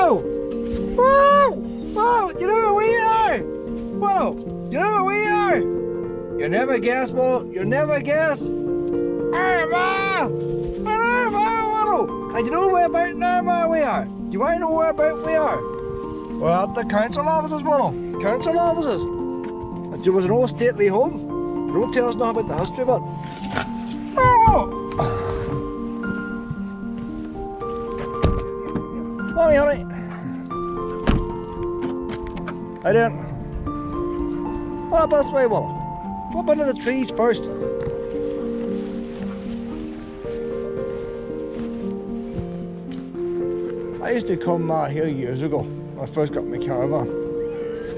Whoa! Whoa! Whoa! You know where we are? Whoa! You know where we are? You never guess, Willow. You never guess. Armagh! Willow! And you know where about in Armagh we are? Do you want to know where about we are? We're at the council offices, Willow. Council offices. There was an old stately home. Don't tell us nothing about the history of it. Oh! Mommy, honey. How doing? What about this way, Willow? Go up under the trees first. I used to come here years ago when I first got my caravan.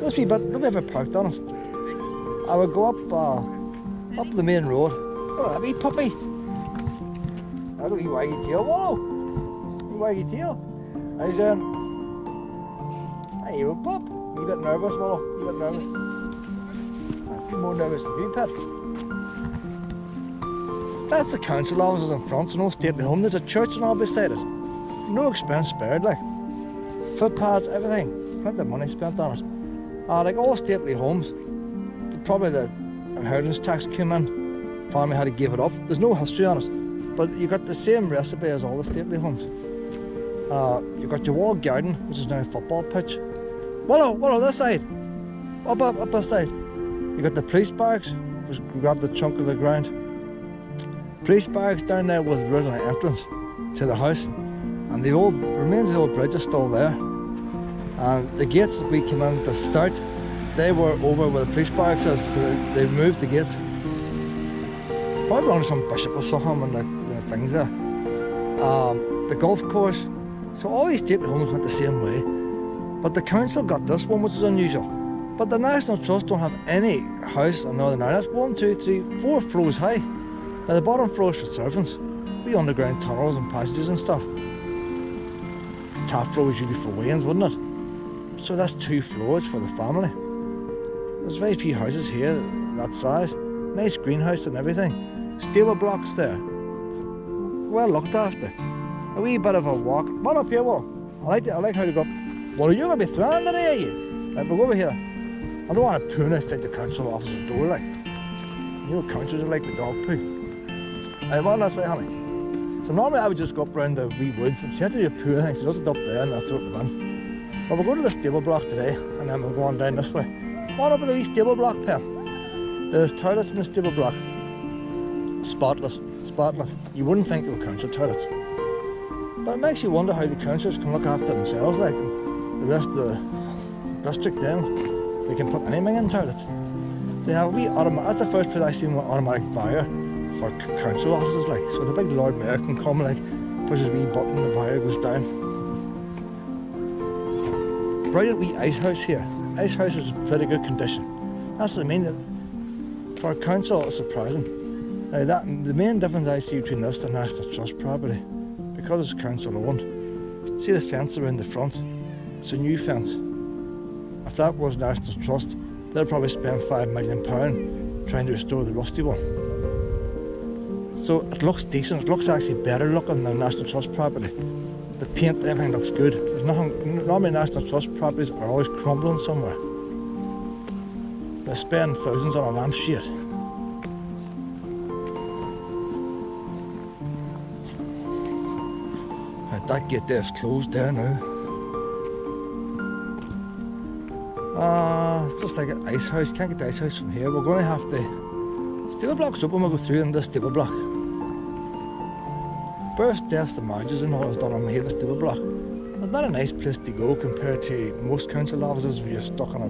This wee bit, nobody ever parked on it. I would go up the main road. Oh, that wee puppy. That wee waggy tail, Willow. Wee waggy tail. How's hey, you a pup. You a bit nervous, Willow. You a bit nervous. I seem more nervous than you, pet. That's the council offices in front, so no stately home. There's a church and all beside it. No expense spared, like. Footpaths, everything. Plenty of money spent on it. Like all stately homes, probably the inheritance tax came in. Family had to give it up. There's no history on it. But you got the same recipe as all the stately homes. You got your walled garden, which is now a football pitch. Willow, this side. Up this side. You got the police barracks, just grab the chunk of the ground. Police barracks down there was the original entrance to the house. And the remains of the old bridge is still there. And the gates that we came in to start, they were over where the police barracks is, so they moved the gates. Probably belonged to some bishop or something and the things there. The golf course. So all these stately homes went the same way. But the council got this one, which is unusual. But the National Trust don't have any house in Northern Ireland. It's 1, 2, 3, 4 floors high. Now the bottom floor is for servants. We underground tunnels and passages and stuff. Top floor was usually for weighings, wouldn't it? So that's 2 floors for the family. There's very few houses here that size. Nice greenhouse and everything. Stable blocks there. Well looked after. A wee bit of a walk. Come on up here, Willow. I like how to go up. Well, you're going to be thrown today, are you? Right, we'll go over here. I don't want to poo outside the council office's door, like. You know, councils are like the dog poo. Right, well, that's way, honey. So normally I would just go up around the wee woods and she has to do a poo and thing, so does it up there and I'll throw it in the bin. But we'll go to the stable block today and then we'll go on down this way. On up to the wee stable block, Pam. There's toilets in the stable block. Spotless. You wouldn't think they were council toilets. But it makes you wonder how the councillors can look after themselves, like the rest of the district then. They can put anything in toilets. They have a wee that's the first place I've seen an automatic barrier for council offices, like. So the big Lord Mayor can come, like, pushes a wee button and the barrier goes down. Brilliant wee ice house here. Ice house is in pretty good condition. That's the main, for a council it's surprising. Now the main difference I see between this and National Trust property, because it's council owned, see the fence around the front? It's a new fence. If that was National Trust, they'd probably spend £5 million trying to restore the rusty one. So it looks decent, it looks actually better looking than National Trust property. The paint, everything looks good. There's nothing, normally National Trust properties are always crumbling somewhere. They spend thousands on a lampshade. Right, that gate there is closed there now. It's just like an ice house. Can't get the ice house from here. We're going to have to. Stable block's open, we'll go through in this stable block. Births, deaths and marriages and all is done on here in the stable block. It's not a nice place to go compared to most council offices where you're stuck on a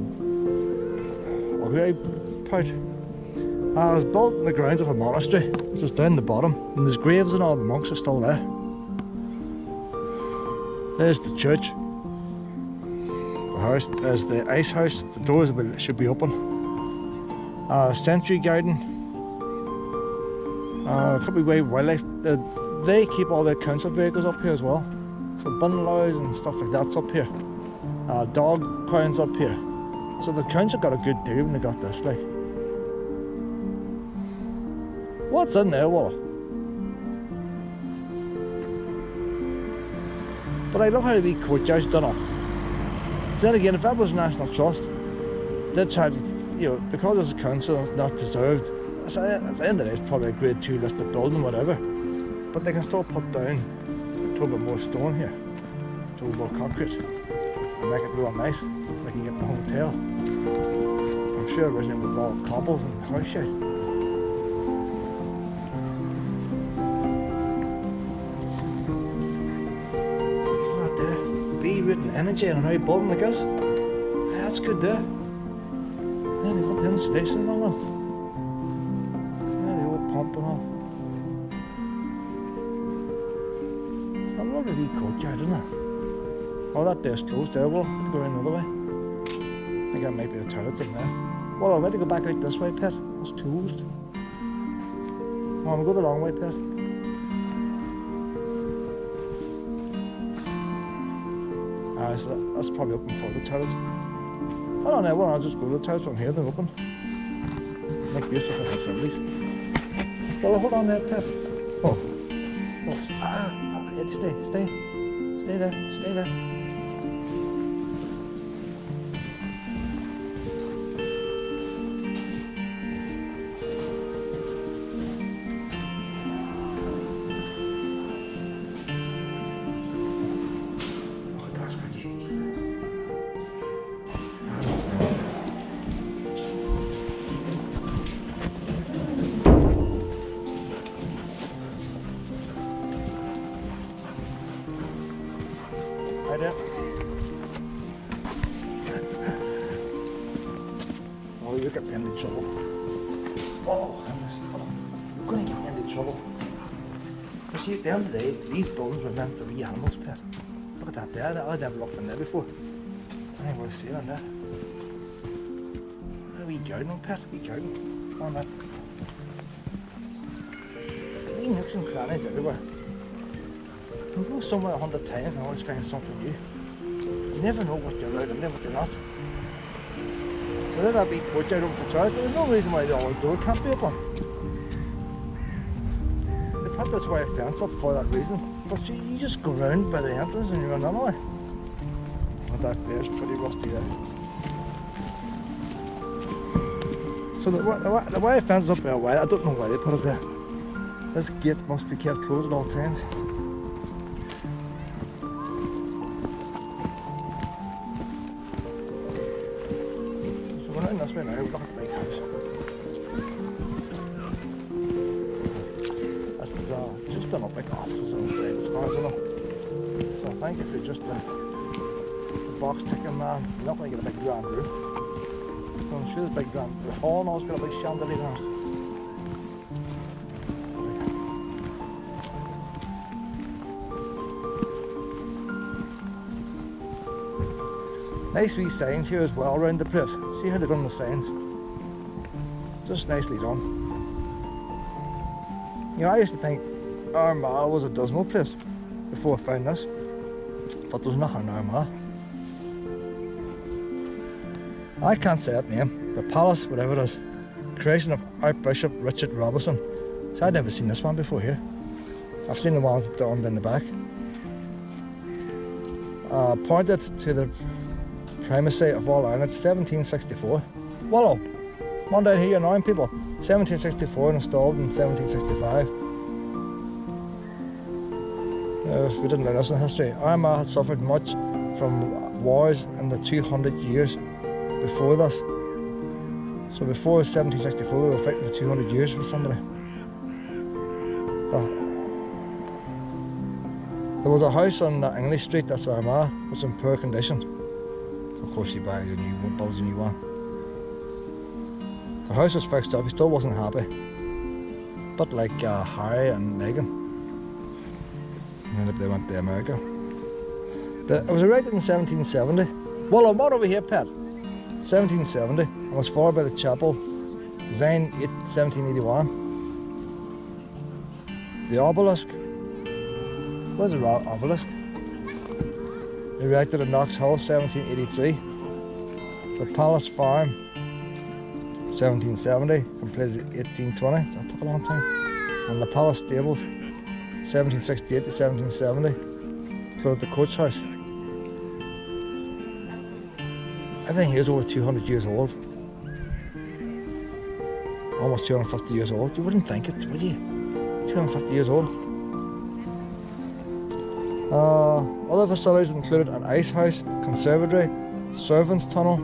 ugly part. It's built in the grounds of a monastery, which is down the bottom, and there's graves and all the monks are still there. There's the church. The house, there's the ice house, the doors should be open. Century garden. Could be way wildlife. They keep all their council vehicles up here as well. So bin lorries and stuff like that's up here. Dog pounds up here. So the council got a good deal when they got this, like. What's in there, Wallah? But I look how the wee courtyard's done up. So then again, if that was National Trust, they'd try to, because it's a council and it's not preserved, at the end of the day, it's probably a grade 2 listed building, whatever. But they can still put down a little bit more stone here, a little more concrete, and make it real nice, like you get in a hotel. I'm sure originally with all cobbles and house shit. Look at that there, V-written energy and how building like this. Yeah, that's good there. Yeah, they got the insulation and all that. Yeah, the old pump and all. It's a lovely wee courtyard, isn't it? Oh, that there's closed there. Well, we'll go around another way. I think that might be the toilets in there. Well, I'll have to go back out this way, Pet. It's closed. Oh, we'll go the long way, Pet. Alright, so that's probably open for the toilet. Hold on now, well, I'll just go to the toilet from here, they're open. Make use of the facilities. Well, hold on there, Pet. Oh. Yeah, stay there, stay there. Oh, you get me into trouble. Oh, you're going to get me into trouble. You see, at the end of the day, these buildings were meant for wee animals, Pet. Look at that there. I've never looked in there before. I ain't want to see it in there. A wee garden, Pet. A wee garden. On that. Wee nooks and crannies everywhere. You can go somewhere 100 times and always find something new. You never know what you're allowed and what you're not. So let that be courtyard open for tourists, but there's no reason why the other door can't be open. They put this wire fence up for that reason. But you just go round by the entrance and you're another way. Well, that there's pretty rusty there. So the wire fence is up there a while. I don't know why they put it there. This gate must be kept closed at all times. That's where now, look at the big house. That's bizarre. Just done up like offices inside as far as I know. So thank you for just the box ticking man. You're not going to get a big grand room. I'm sure there's a big grand. The hall and all's got a big chandelier in ours. Nice wee signs here as well around the place. See how they've done the signs? Just nicely done. I used to think Armagh was a dismal place before I found this, but there's nothing in Armagh. I can't say that name. The palace, whatever it is. Creation of Archbishop Richard Robinson. So I'd never seen this one before here. I've seen the ones that are down the back. Pointed to the primacy of all Ireland, 1764. Wallow. One down here now, people. 1764 and installed in 1765. We didn't learn this in history. Armagh had suffered much from wars in the 200 years before this. So before 1764 we were fighting for 200 years for somebody. There was a house on English Street, that's Armagh, was in poor condition. Of course you buy a new one, builds a new one. The house was fixed up, he still wasn't happy. But like Harry and Meghan, and then they went to America. It was erected in 1770. Well, I'm over here, Pet. 1770, and was followed by the chapel, designed 1781. The obelisk. Where's the obelisk? Erected at Knox Hill, 1783. The Palace Farm, 1770, completed 1820, so that took a long time. And the Palace Stables, 1768 to 1770, throughout the coach house. Everything here is over 200 years old. Almost 250 years old. You wouldn't think it, would you? 250 years old. Other facilities included an ice house, conservatory, servants' tunnel,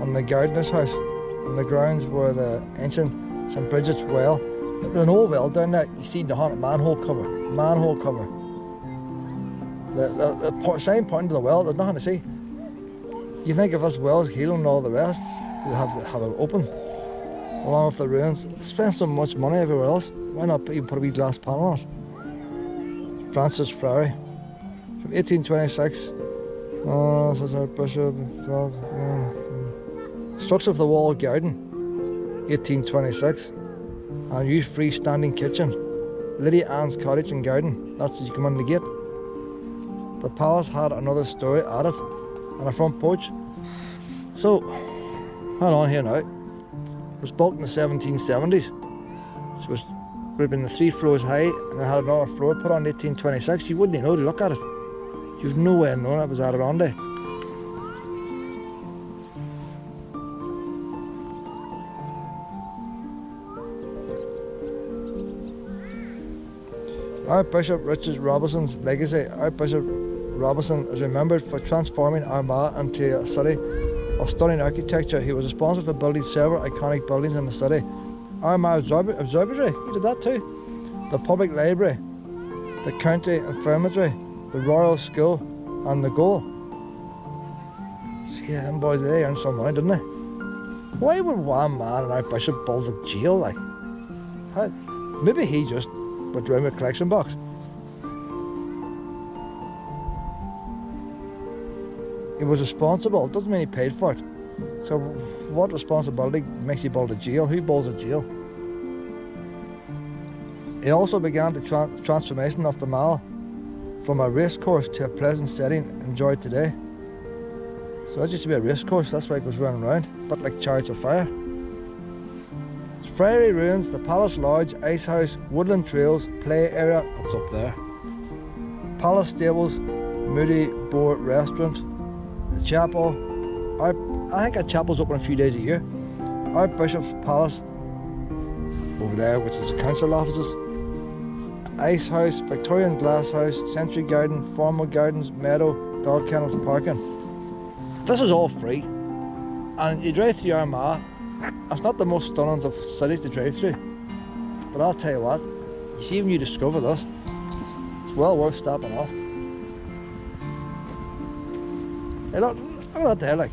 and the gardener's house. On the grounds were the ancient St. Bridget's well. There's an old well down there. You see the haunted manhole cover. Manhole cover. The sign pointing to the well, there's nothing to see. You think if this well is healing and all the rest, you have it open, along with the ruins. Spend so much money everywhere else. Why not even put a wee glass panel on it? Francis Friary, from 1826. This is our bishop. Structure of the wall garden, 1826. And used freestanding kitchen. Lady Anne's cottage and garden. That's as you come in the gate. The palace had another story added and a front porch. So, hold on here now. It was built in the 1770s. So it would have been 3 floors high, and it had another floor put on in 1826. You wouldn't even know to look at it. You've no way of knowing it was added on there. Archbishop Richard Robinson's legacy. Archbishop Robinson is remembered for transforming Armagh into a city of stunning architecture. He was responsible for building several iconic buildings in the city. Armagh Observatory, he did that too. The public library, the county infirmary, the royal school, and the goal. See, them boys, they earned some money, didn't they? Why would one man, an archbishop, build a jail like? Maybe he just went around with a collection box. He was responsible. It doesn't mean he paid for it. So what responsibility makes you build a jail? Who builds a jail? It also began the transformation of the Mall from a racecourse to a pleasant setting enjoyed today. So that used to be a racecourse. That's why it goes round and round, but like Chariots of Fire. Friary ruins, the Palace Lodge, Ice House, Woodland Trails, Play Area, that's up there. Palace Stables, Moody Boar Restaurant, the chapel. I think that chapel's open a few days a year. Archbishop's Palace over there, which is the council offices. Ice House, Victorian Glass House, Century Garden, Formal Gardens, Meadow, Dog Kennels, Parking. This is all free, and you drive through Armagh. It's not the most stunning of cities to drive through, but I'll tell you what, you see when you discover this, it's well worth stopping off. Hey, look at that there, like,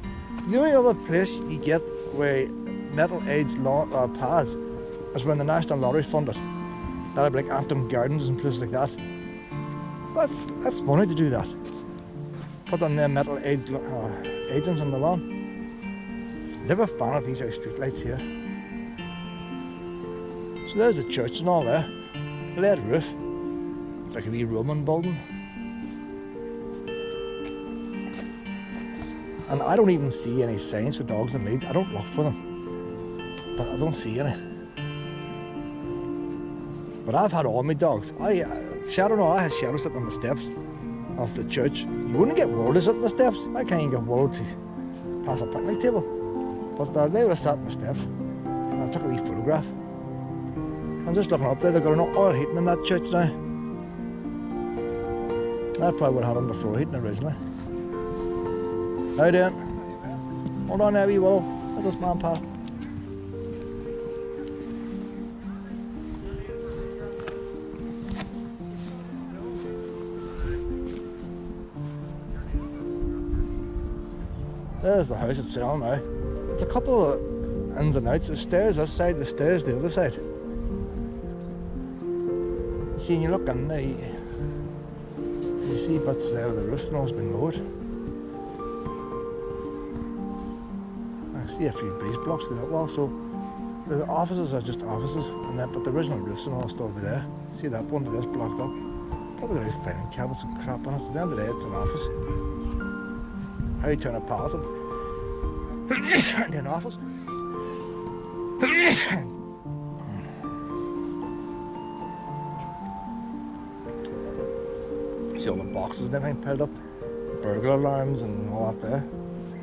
the only other place you get where metal-edged paths is when the National Lottery funded. That'd be like Antrim Gardens and places like that. That's money to do that. Put on them metal-edged agents on the lawn. Never a fan of these street lights here. So there's the church and all there. Lead roof. Like a wee Roman building. And I don't even see any signs for dogs and leads. I don't look for them. But I don't see any. But I've had all my dogs. I had Shadow sitting on the steps of the church. You wouldn't get Willow to sit on the steps. I can't even get Willow to pass a picnic table. But they were sat on the steps, and I took a wee photograph. I'm just looking up there, they've got an oil heating in that church now. That probably would have had underfloor heating originally. How you doing? Hold on there, wee Willow. Let this man pass. There's the house itself now. It's a couple of ins and outs. The stairs this side, the stairs the other side. See, when you look in there, you see bits there where the roof and all's been lowered. I see a few breeze blocks there. Well, so the offices are just offices, and then, but the original roofs and all still over there. See that one that's blocked up? Probably got filing cabinets and crap on it. At the end of the day, it's an office. How you turn a palace up? In an office. See all the boxes and everything piled up, burglar alarms and all that there,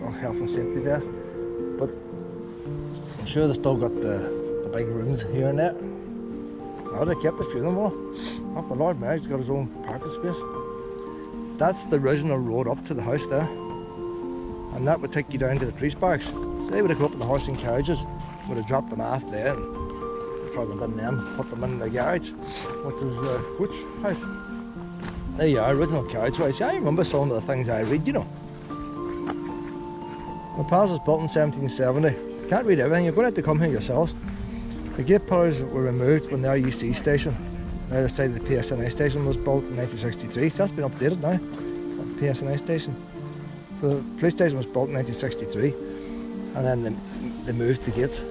all health and safety vests. But I'm sure they still got the big rooms here and there. Oh, they kept a few of them all. Oh, the Lord Mayor's got his own parking space. That's the original road up to the house there. And that would take you down to the police barracks. So they would have come up with the horse and carriages, would have dropped them off there, and probably done them, put them in the garage, which is the coach house. There you are, original carriageways. I remember some of the things I read, you know. The palace was built in 1770. Can't read everything, you're going to have to come here yourselves. The gate pillars were removed when the RUC station, the other side of the PSNA station, was built in 1963. So that's been updated now, the PSNA station. So the police station was built in 1963, and then they moved the gates.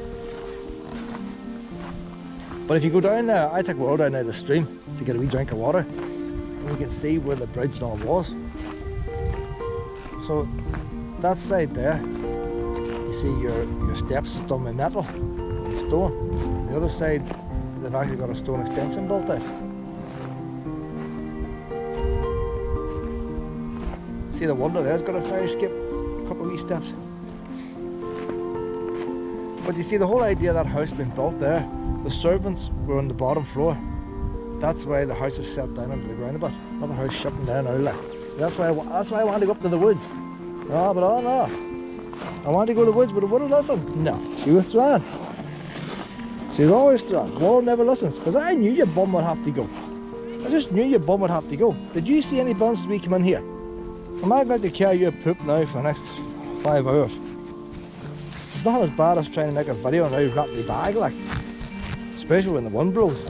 But if you go down there, I took water down there the stream to get a wee drink of water, and you can see where the bridge and all was. So that side there, you see your steps done with metal and stone. The other side, they've actually got a stone extension built out. See the wonder there's got a fire escape, a couple of wee steps. But you see the whole idea of that house being built there, the servants were on the bottom floor. That's why the house is set down into the ground a bit. Another house shutting down now, like. That's why I wanted to go up to the woods. No, but oh no. I wanted to go to the woods, but it wouldn't listen. No, she was strong. She's always strong. Wall never listens. Because I knew your bum would have to go. I just knew your bum would have to go. Did you see any bums as we come in here? Am I about to carry your poop now for the next 5 hours? It's not as bad as trying to make a video and now wrap the bag, like. Especially when the wind blows.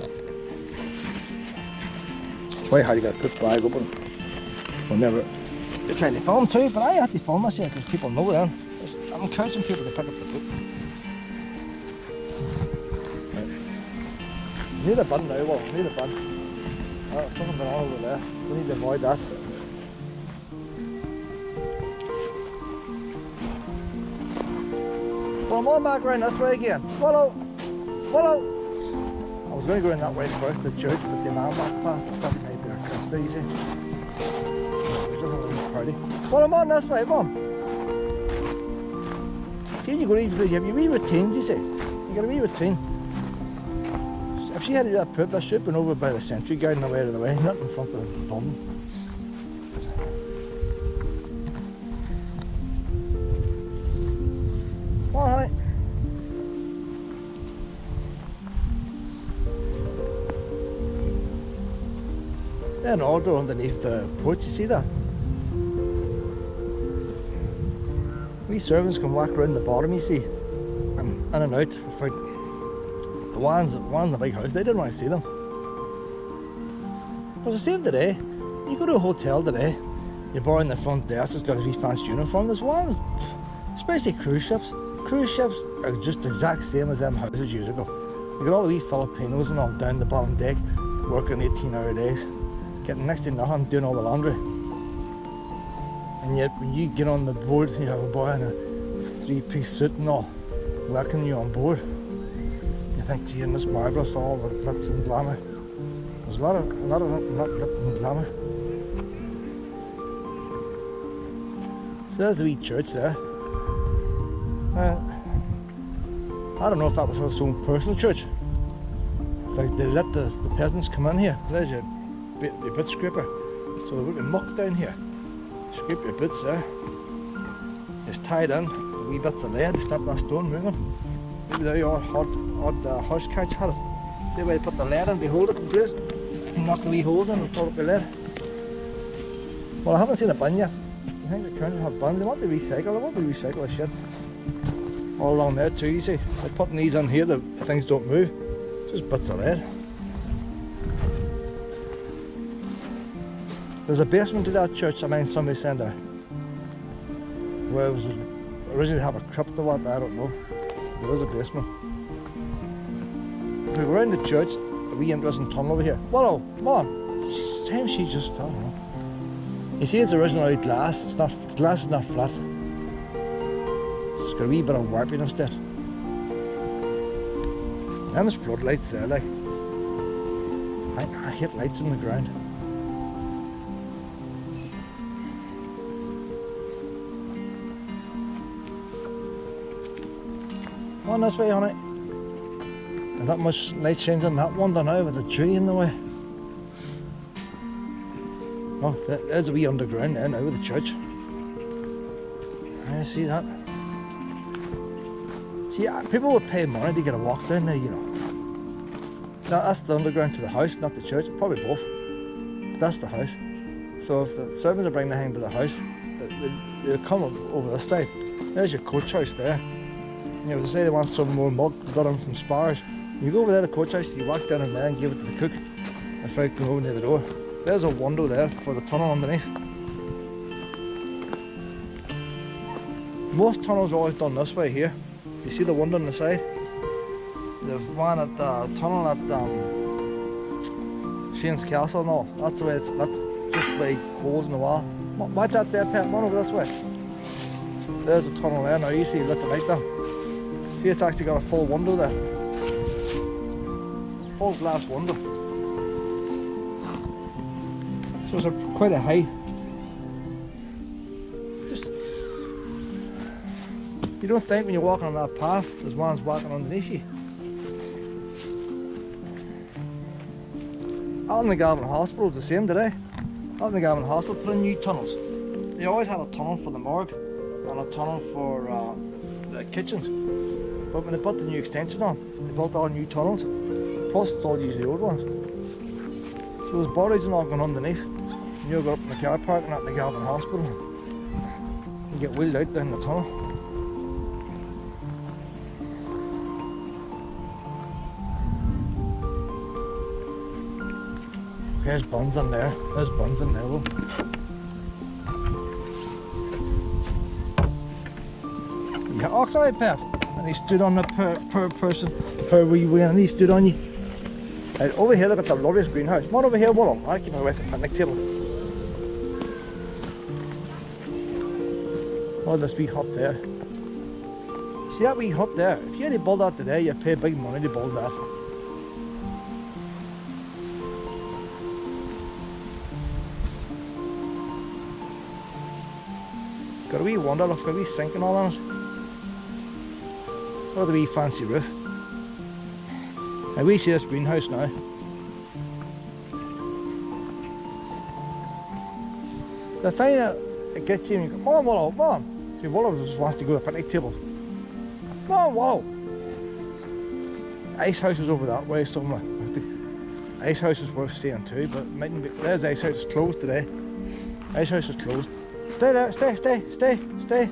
It's way hard to get a poop bag open whenever you're trying to film too, but I have to film myself because people know then. I'm encouraging people to pick up the poop. Right. Need a bin now, well, need a bin. Oh, something going on over there. We need to avoid that. Well, I'm on back around this way again. Follow! Follow! I was going to go in that way first, the church, but the man back past the front made their Christmas easy. There's nothing in the party. Well, I'm on this way, Mum. See, you go to each place, you have your wee routines, you see. You got a wee routine. If she had to do that poop, I should have been over by the sentry guarding away out of the way, not in front of the bum. Alright. There's an order underneath the porch, you see that? We servants can walk around the bottom, you see, in and out. The ones in the big house, they didn't want to see them. Because the same today, you go to a hotel today, you're borrowing the front desk, it's got a wee fancy uniform. There's ones, especially cruise ships. Cruise ships are just the exact same as them houses years ago. You got all the wee Filipinos and all down the bottom deck, working 18-hour days, getting next to nothing, doing all the laundry. And yet when you get on the board, you have a boy in a 3-piece suit and all, welcoming you on board. You think, gee, isn't this marvellous, all the glitz and glamour. There's a lot of it, not glitz and glamour. So there's a wee church there. I don't know if that was his own personal church. Like they let the peasants come in here. There's your boot scraper. So they would muck down here. Scrape your boots there. It's tied in. The wee bits of lead to stop that stone moving. Maybe there your odd horse carriage had it. See where they put the lead in, they hold it in place. And knock the wee holes in and pull up the lead. Well, I haven't seen a bin yet. I think the council have bins. They want to recycle. They want to recycle the shit. All along there too, you see. They're putting these on here, the things don't move. Just bits of lead. There's a basement to that church, I mean somebody said there. Where it was originally have a crypt or what, I don't know. There was a basement. If we go around the church, a wee interesting tunnel over here. Whoa, come on. Same she just, I don't know. You see it's originally glass, it's not, the glass is not flat. It's got a wee bit of warpiness there. And there's floodlights there, like. I hate lights on the ground. On this way, honey. There's not much light shines on that one now with the tree in the way. Oh, there's a wee underground there now with the church. I see that. See, people would pay money to get a walk down there, you know. That's the underground to the house, not the church. Probably both. But that's the house. So if the servants are bringing the thing to the house, they'll come over this side. There's your coach house there. You know, they say they want some more milk, got them from Spars. You go over there to the coach house, you walk down in there and give it to the cook without going over near the door. There's a window there for the tunnel underneath. Most tunnels are always done this way here. Do you see the window on the side? The one at the tunnel at Shane's Castle and all. That's the way it's lit. Just by holes in the wall. Watch that there, Pat. Come on over this way. There's the tunnel there. Now you see lit the light there. See, it's actually got a full window there. Full glass window. So it's quite a height. Just, you don't think when you're walking on that path, there's one's walking underneath you. Armagh Hospital is the same today. Armagh Hospital put in new tunnels. They always had a tunnel for the morgue and a tunnel for the kitchens. But when they put the new extension on, they built all new tunnels. Plus, it's all used the old ones. So there's bodies and all going underneath. You go up in the car park and at the Galvin Hospital. You get wheeled out down the tunnel. There's buns in there. There's buns in there, though. Yeah, oh, sorry, Pat. And he stood on the per person, per wee wee, and he stood on you. Right, over here, look at the loveliest greenhouse. Come on over here, Willow. I'll keep my away from picnic tables. Oh, this wee hut there. See that wee hut there? If you had to build that today, you'd pay big money to build that. It's got a wee window, look, it's got a wee sink and all on it. Look at the wee fancy roof. Now we see this greenhouse now. The thing that it gets you and you go, come on Willow, come on. See, Willow just wants to go to the picnic table. Come on Willow. Ice house is over that way somewhere. The ice house is worth seeing too, but it mightn't be. There's ice house, it's closed today. Ice house is closed. Stay there, stay.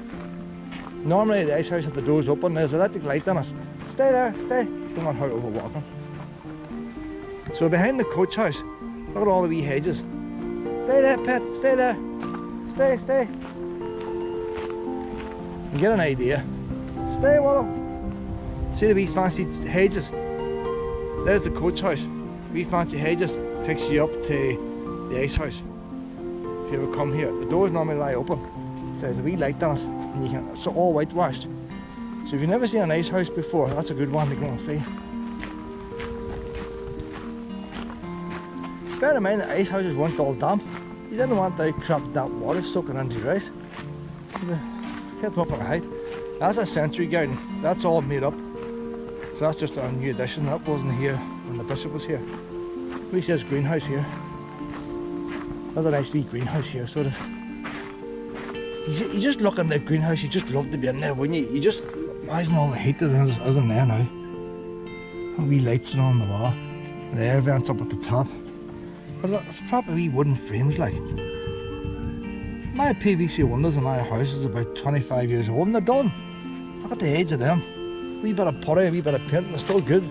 Normally the ice house if the door's open, there's electric light on it. Stay there, stay. Don't want her overwalking. So behind the coach house, look at all the wee hedges. Stay there, pet, stay there. Stay. You get an idea. Stay, Willow. See the wee fancy hedges? There's the coach house. Wee fancy hedges takes you up to the ice house. If you ever come here, the doors normally lie open. So there's a wee light on it, and you can. It's all whitewashed. So if you've never seen an ice house before, that's a good one to go and see. Bear in mind that ice houses weren't all damp. You didn't want that crap damp water soaking into your ice. So they kept up on the height. That's a century garden. That's all made up. So that's just a new addition. That wasn't here when the bishop was here. We see this greenhouse here. There's a nice wee greenhouse here, so it is. You just look in the greenhouse, you just love to be in there, wouldn't you? You just imagine all the heat that is in there now. And wee lights on the wall. And the air vents up at the top. But look, it's proper wee wooden frames like. My PVC windows in my house is about 25 years old and they're done. Look at the age of them. Wee bit of putty, a wee bit of paint, and they're still good.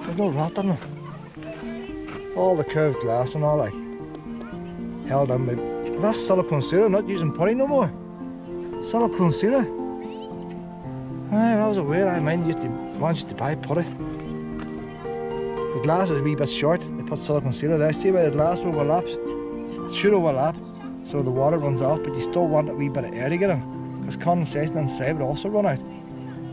There's no rot in them. All the curved glass and all like. Held in by. That's silicone sealer, not using putty no more. Silicone sealer. When I was aware, I used to buy putty. The glass is a wee bit short. They put silicone sealer there. See where the glass overlaps? It should overlap so the water runs off, but you still want a wee bit of air to get in. Because condensation inside would also run out.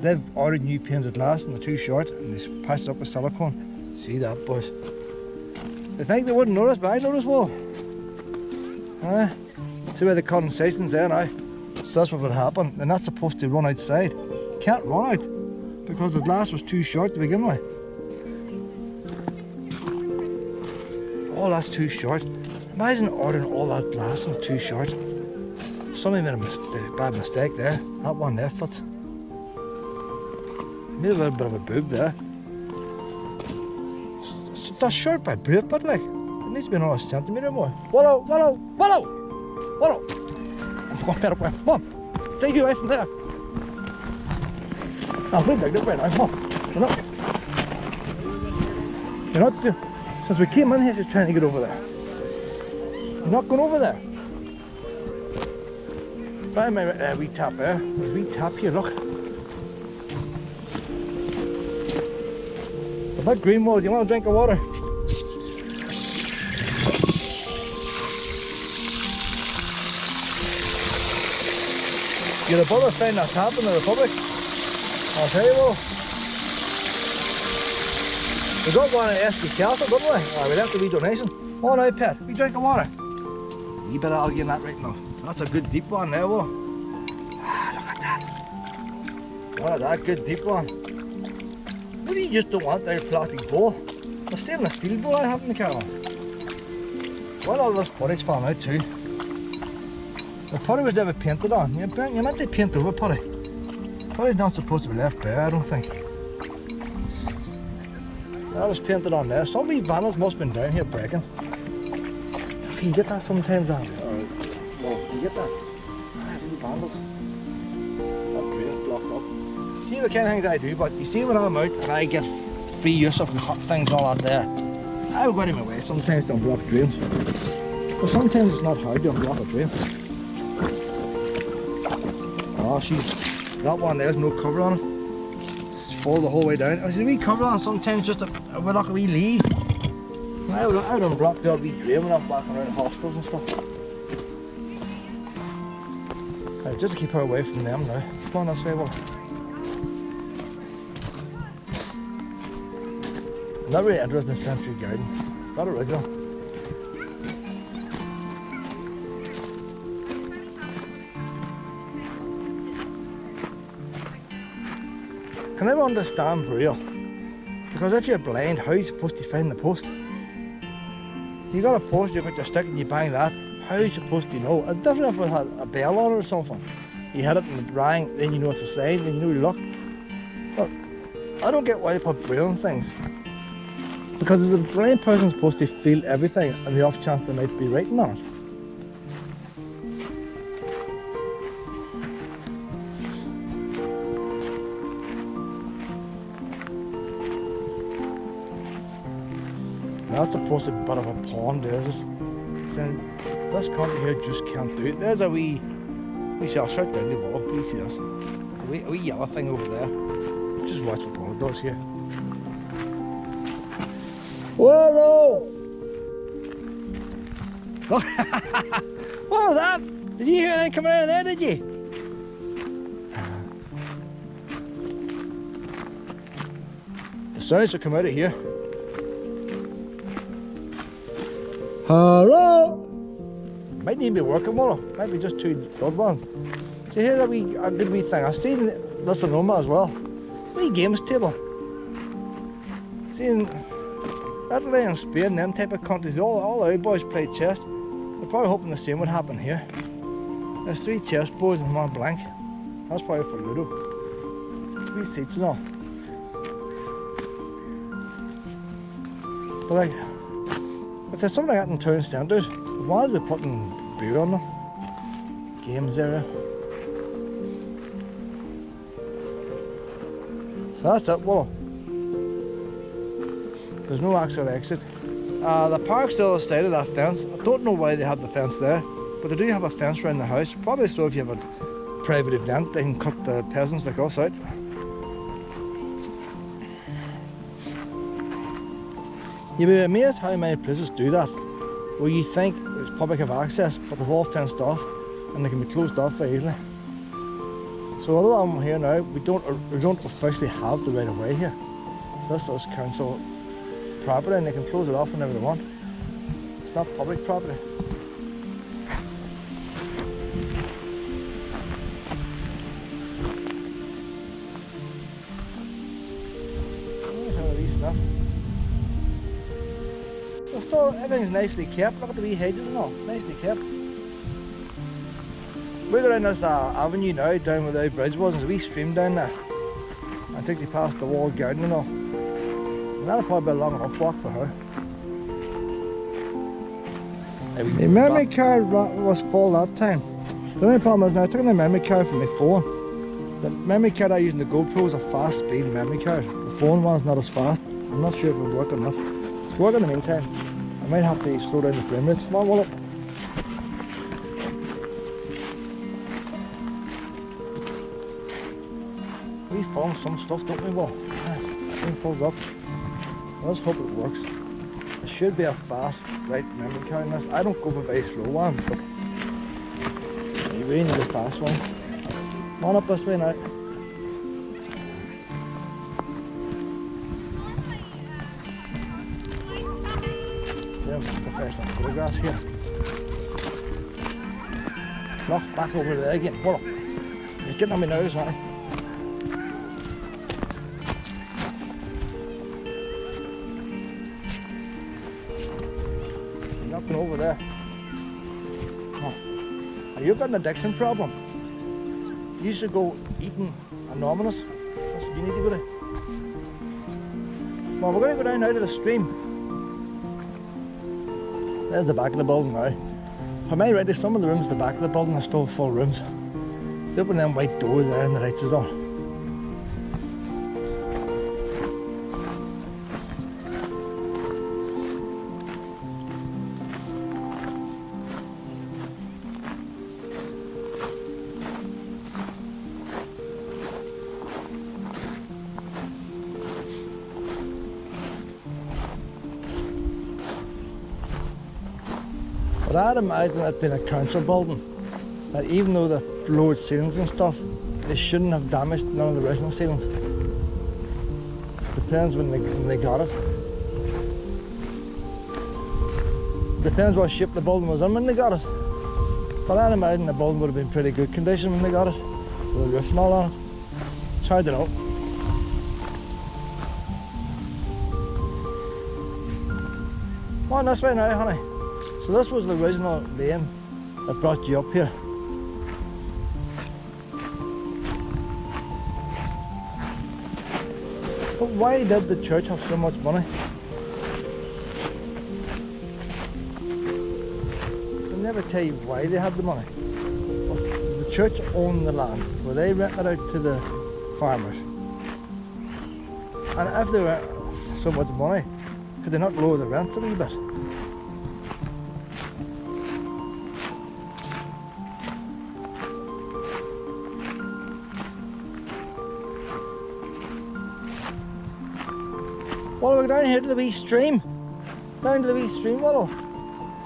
They've ordered new panes of glass and they're too short and they patched it up with silicone. See that, boys? They think they wouldn't notice, but I noticed, well. See where the condensation's there now? So that's what would happen. They're not supposed to run outside. Can't run out because the glass was too short to begin with. Oh, that's too short. Imagine ordering all that glass and too short. Somebody made a bad mistake there. That one there fits. Made a little bit of a boob there. That's short by brave, but like, it needs to be another centimetre more. Wallow, wallow, wallow, wallow. Come on, better way. Come on. Take you away from there. Now, bring back that way now. Come on. You're not. Since we came in here, she's trying to get over there. You're not going over there. Find my wee tap there. There's a wee tap here, look. It's a bit green water. Do you want a drink of water? You're above find that tap in the Republic. I'll tell you what. We got one at Abbey Castle, didn't we? Oh, we left a wee donation. Oh no, pet, we drink of water. You better argue that right now. That's a good deep one there, well. Ah, look at that. Look at that good deep one. Maybe you just don't want that plastic bowl. There's still a steel bowl I have in the car. Well, all this putty's falling out too. The putty was never painted on. You're meant to paint over putty. Putty's not supposed to be left bare, I don't think. That was painted on there. Some wee vandals must have been down here breaking. Can you get that sometimes, Dan? Well, can you get that? Ah, wee vandals. That drain's blocked up. See the kind of things I do, but you see when I'm out and I get free use of things all out there, I will go out of my way sometimes to unblock drains. But sometimes it's not hard to unblock a drain. Oh, that one there's no cover on it. Fall the whole way down. There's a wee cover on sometimes just with like a wee leaves. I would unblock the wee drain when I'm walking around hospitals and stuff. Right, just to keep her away from them now. Come on this way, well. I'm not really interested in Century Garden. It's not original. Can I understand Braille? Because if you're blind, how are you supposed to find the post? You got a post, you got your stick and you bang that. How are you supposed to know? It's different if it had a bell on it or something. You hit it and it rang, then you know it's a sign, then you know you look. But I don't get why they put Braille on things. Because is a blind person supposed to feel everything and the off chance they might be writing on it? That's supposed to be a bit of a pond, is it? Saying this country here just can't do it. There's a wee shall shut down the wall. You see this? A wee yellow thing over there. Just watch what Paul does here. Whoa! What was that? Did you hear anything coming out of there, did you? The sounds that come out of here. Hello! Might need to be working more. Might be just two good ones. See, here's a good wee thing. I've seen this in Armagh as well. Wee games table. Seeing Italy and Spain, them type of countries, all our boys play chess. They're probably hoping the same would happen here. There's 3 chess boards and 1 blank. That's probably for Ludo. 3 seats and all. But like, if there's something like that in town centres, why are we putting beer on them? Games area. So that's it, well. There's no actual exit. The park's still outside of that fence. I don't know why they have the fence there, but they do have a fence around the house. Probably so if you have a private event, they can cut the peasants like us out. You'd be amazed how many places do that, where you think it's public have access, but they're all fenced off and they can be closed off very easily. So although I'm here now, we don't officially have the right of way here. This is council property and they can close it off whenever they want. It's not public property. But still, everything's nicely kept. Look at the wee hedges and all, nicely kept. We're down this avenue now, down where the bridge was. There's a wee stream down there. And it takes you past the walled garden and all. And that'll probably be a long enough walk for her. The memory card was full that time. The only problem is now I took the memory card from my phone. The memory card I use in the GoPro is a fast speed memory card. The phone one's not as fast. I'm not sure if it'll work or not. It's working in the meantime. I might have to slow down the frame rates. Come on, Wallet. We found some stuff, don't we, Will? Everything pulls up. Let's hope it works. It should be a fast, right memory card in this. I don't go for very slow ones, but you really need a fast one. Come on up this way now. Professional photographs here. Look, back over there again. Hold on. You're getting on my nose now. You're knocking over there. Oh. Have you got an addiction problem? You should go eating anonymous. That's what you need to go to. Well, we're going to go down now to the stream. There's the back of the building now. Am I ready? Some of the rooms at the back of the building are still full rooms. They open them white doors there and the lights is on. But I'd imagine it being a council building, that even though they lowered ceilings and stuff, they shouldn't have damaged none of the original ceilings. Depends when they got it. Depends what shape the building was in when they got it. But I'd imagine the building would have been pretty good condition when they got it, with the roof and all on it. It's hard to know. Come on this way now, honey. So this was the original lane that brought you up here. But why did the church have so much money? They never tell you why they had the money. Well, the church owned the land, where they rented out to the farmers. And if they were so much money, could they not lower the rents a wee bit? Well, we're down here to the wee stream. Down to the wee stream, Willow.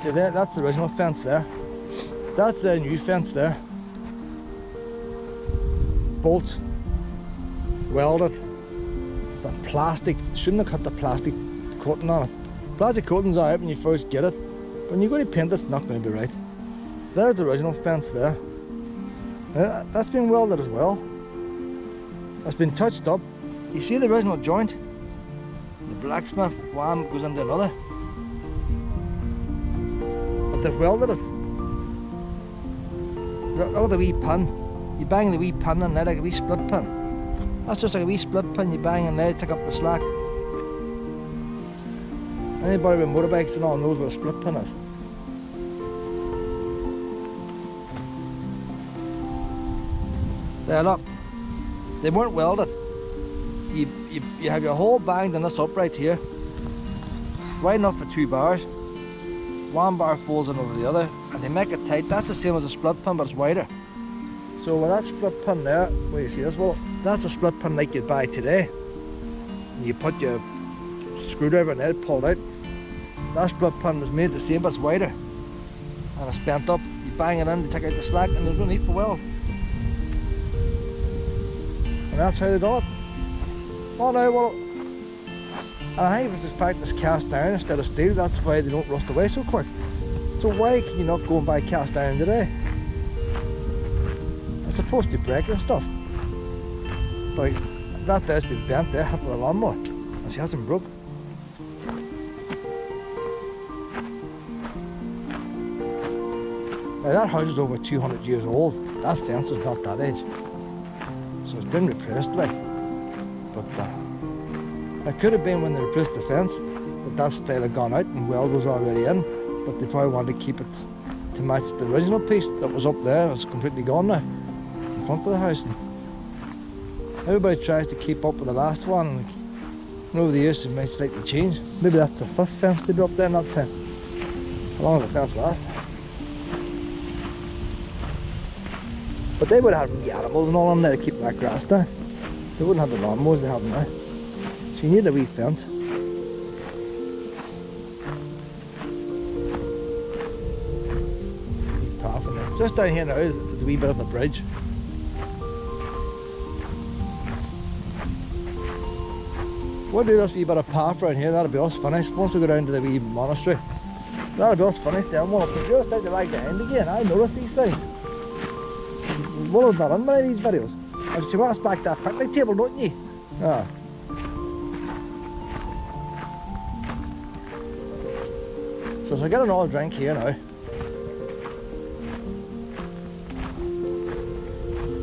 See there, that's the original fence there. That's the new fence there. Bolts. Welded. It's a plastic. Shouldn't have cut the plastic coating on it. Plastic coating's alright when you first get it. But when you go to paint it's not going to be right. There's the original fence there. That's been welded as well. That's been touched up. You see the original joint? The blacksmith wham goes into another. But they've welded it. Look at the wee pin. You bang the wee pin in there like a wee split pin. That's just like a wee split pin you bang in there to take up the slack. Anybody with motorbikes and all knows what a split pin is. There, look. They weren't welded. You have your hole banged in this upright here, wide enough for 2 bars. 1 bar folds in over the other, and they make it tight. That's the same as a split pin, but it's wider. So with that split pin there, where you see this, well, that's a split pin like you'd buy today. You put your screwdriver in there, pull it out. That split pin is made the same, but it's wider, and it's bent up. You bang it in to take out the slack, and there's no need for weld. And that's how they do it. Oh no, well, and I think it's the fact it's cast iron instead of steel, that's why they don't rust away so quick. So why can you not go and buy cast iron today? It's supposed to break and stuff. But that there's been bent there with a lawnmower, and she hasn't broke. Now that house is over 200 years old. That fence is not that age. So it's been replaced like. But it could have been when they replaced the fence that style had gone out and well was already in. But they probably wanted to keep it to match the original piece that was up there. It's completely gone now in front of the house. And everybody tries to keep up with the last one. And over the years it might slightly change. Maybe that's the fifth fence they dropped there in that time. How long did the fence last? But they would have the animals and all on there to keep that grass down. They wouldn't have the lawnmowers they have now. So you need a wee fence. Wee path in there. Just down here now is a wee bit of the bridge. We'll do this wee bit of path right here, that'll be us finished. Once we go down to the wee monastery, that'll be us finished. Then we'll just out the right end again. I notice these things. Willow's not on many of these videos. And she wants back that picnic table, don't you? Ah. So I get another drink here now.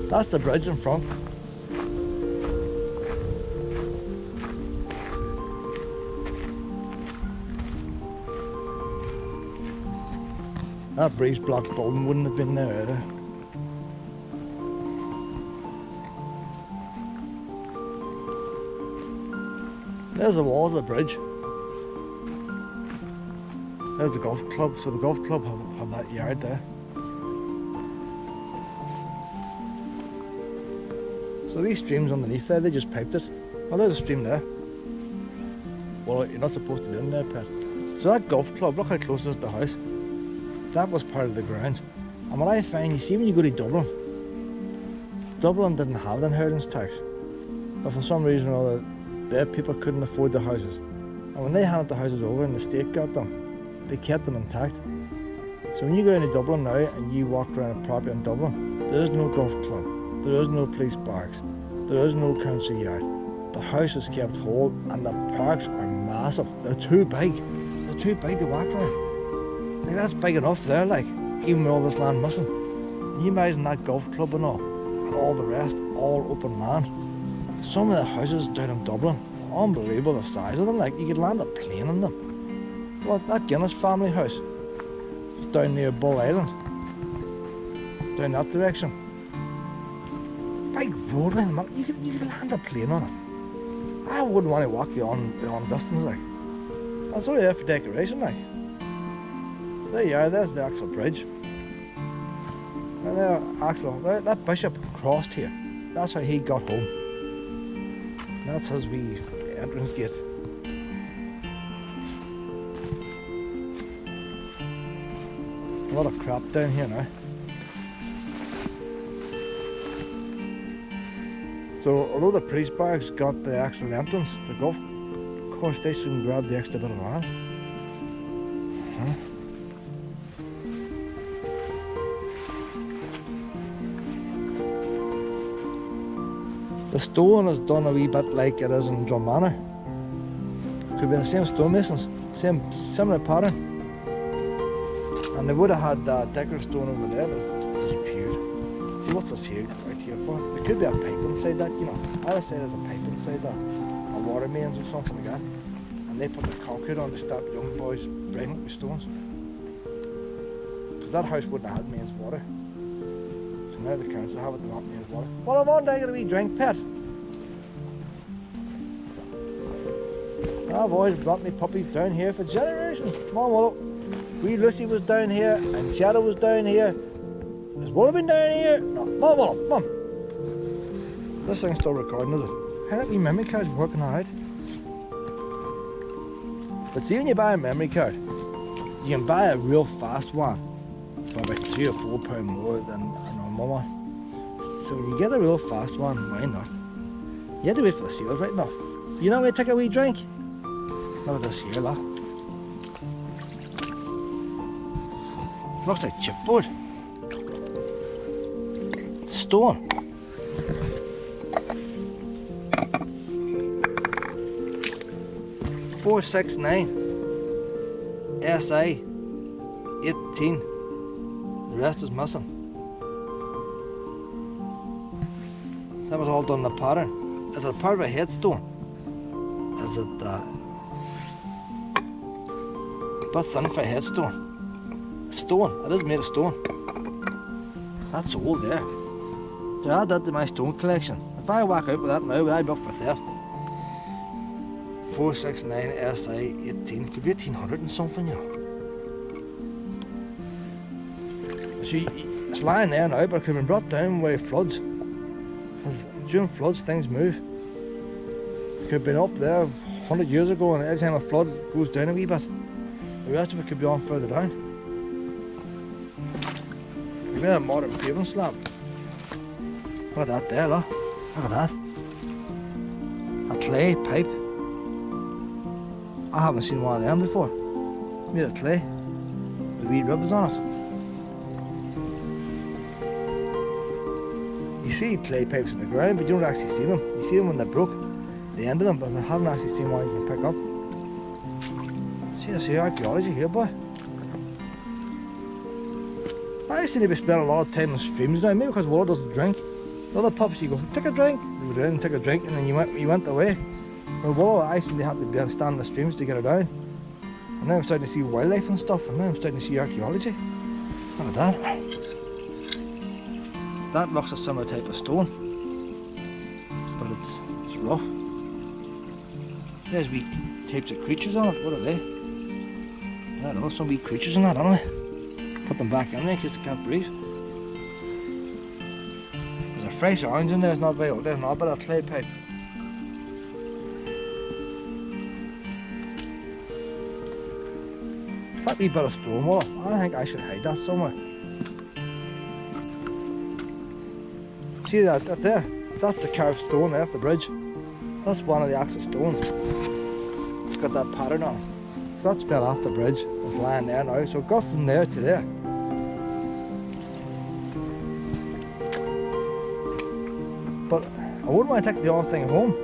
That's the bridge in front. That breeze block building wouldn't have been there either. There's the walls of the bridge. There's the golf club, so the golf club have that yard there. So these streams underneath there, they just piped it. Oh, there's a stream there. Well, you're not supposed to be in there, Pat. So that golf club, look how close it is to the house. That was part of the grounds. And what I find, you see when you go to Dublin, Dublin didn't have an inheritance tax. But for some reason or other, their people couldn't afford the houses. And when they handed the houses over and the state got them, they kept them intact. So when you go into Dublin now and you walk around a property in Dublin, there is no golf club, there is no police barracks, there is no council yard. The house is kept whole and the parks are massive. They're too big. They're too big to walk around. Like that's big enough there, like, even with all this land missing. Can you imagine that golf club and all the rest, all open land? Some of the houses down in Dublin, unbelievable the size of them, like you could land a plane in them. Well, that Guinness family house is down near Bull Island, down that direction. Big road, you could land a plane on it. I wouldn't want to walk the long distance, like. That's only there for decoration, like. There you are, there's the Austell Bridge. And there, Austell, that bishop crossed here. That's how he got home. That's his wee entrance gate. A lot of crap down here now. So although the police barracks got the actual entrance, the golf course station grabbed the extra bit of land. The stone is done a wee bit like it is in Drummanor. Could be the same stonemasons, similar pattern. And they would have had decorative stone over there, but it's disappeared. See what's this here, right here for? There could be a pipe inside that, you know. I would say there's a pipe inside that, a water mains or something like that. And they put the concrete on to stop young boys breaking it with stones. Because that house wouldn't have had mains water. So now the council have it, they want mains water. Well, I'm on, I got a wee drink, pet. I've always brought me puppies down here for generations. Come on, Willow. Wee Lucy was down here, and Shadow was down here. Has Willow been down here? No. Come on, Willow, come on. This thing's still recording, is it? Hey, that wee memory card's working alright. But see, when you buy a memory card, you can buy a real fast one for about £3 or £4 more than a normal one. So when you get a real fast one, why not? You have to wait for the sales right enough. You know where to take a wee drink? Look at this here, look. Looks like chipboard. Stone. $469 SI 18. The rest is missing. That was all done in the pattern. Is it a part of a headstone? Is it a bit thin for a headstone? Stone, it is made of stone. That's old there. To add that to my stone collection. If I walk out with that now, I'd be up for theft. 469 SI 18, could be 1800 and something, you know. See, it's lying there now, but it could have been brought down by floods. Because during floods, things move. It could have been up there 100 years ago, and every time a flood goes down a wee bit, the rest of it could be on further down. We've got a modern paving slab. Look at that there, look. Look at that. A clay pipe. I haven't seen one of them before. Made of clay with wee ribs on it. You see clay pipes in the ground, but you don't actually see them. You see them when they're broke, the end of them, but I haven't actually seen one you can pick up. See, this here archaeology here, boy. I seem to be spending a lot of time in streams now, maybe because water doesn't drink. The other pubs, you go, take a drink, you go down and take a drink, and then you went away. But water, I seem to have to be stand in the streams to get it down. And now I'm starting to see wildlife and stuff, and now I'm starting to see archaeology. Look at that. That looks a similar type of stone, but it's rough. There's wee types of creatures on it. What are they? I don't know, some wee creatures in that, aren't they? Put them back in there in case they can't breathe. There's a fresh orange in there, it's not very old, there's not, but a clay pipe. That wee bit of stone wall, I think I should hide that somewhere. See that there? That's the carved stone there for the bridge. That's one of the access stones. It's got that pattern on it. So that's fell off the bridge. It's lying there now. So it got from there to there. But I wouldn't want to take the other thing home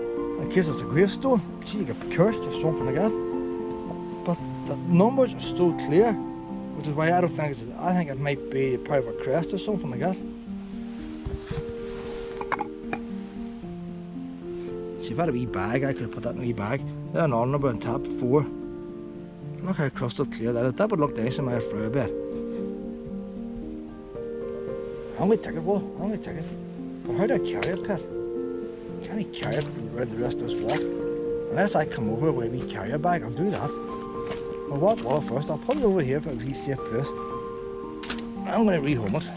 in case it's a gravestone. Gee, you get cursed or something like that. But the numbers are so clear, which is why I don't think it's, I think it might be part of a crest or something like that. See, if I had a wee bag, I could have put that in a wee bag. There's an order number on top, 4. Look how crystal clear that is. That would look nice in my flower bed. I'm going to take it, well, I'm going to take it. But how do I carry it, Pet? Can I carry it around the rest of this walk? Unless I come over with a wee carrier bag, I'll do that. I'll walk well first. I'll put it over here for a wee safe place. I'm going to rehome it.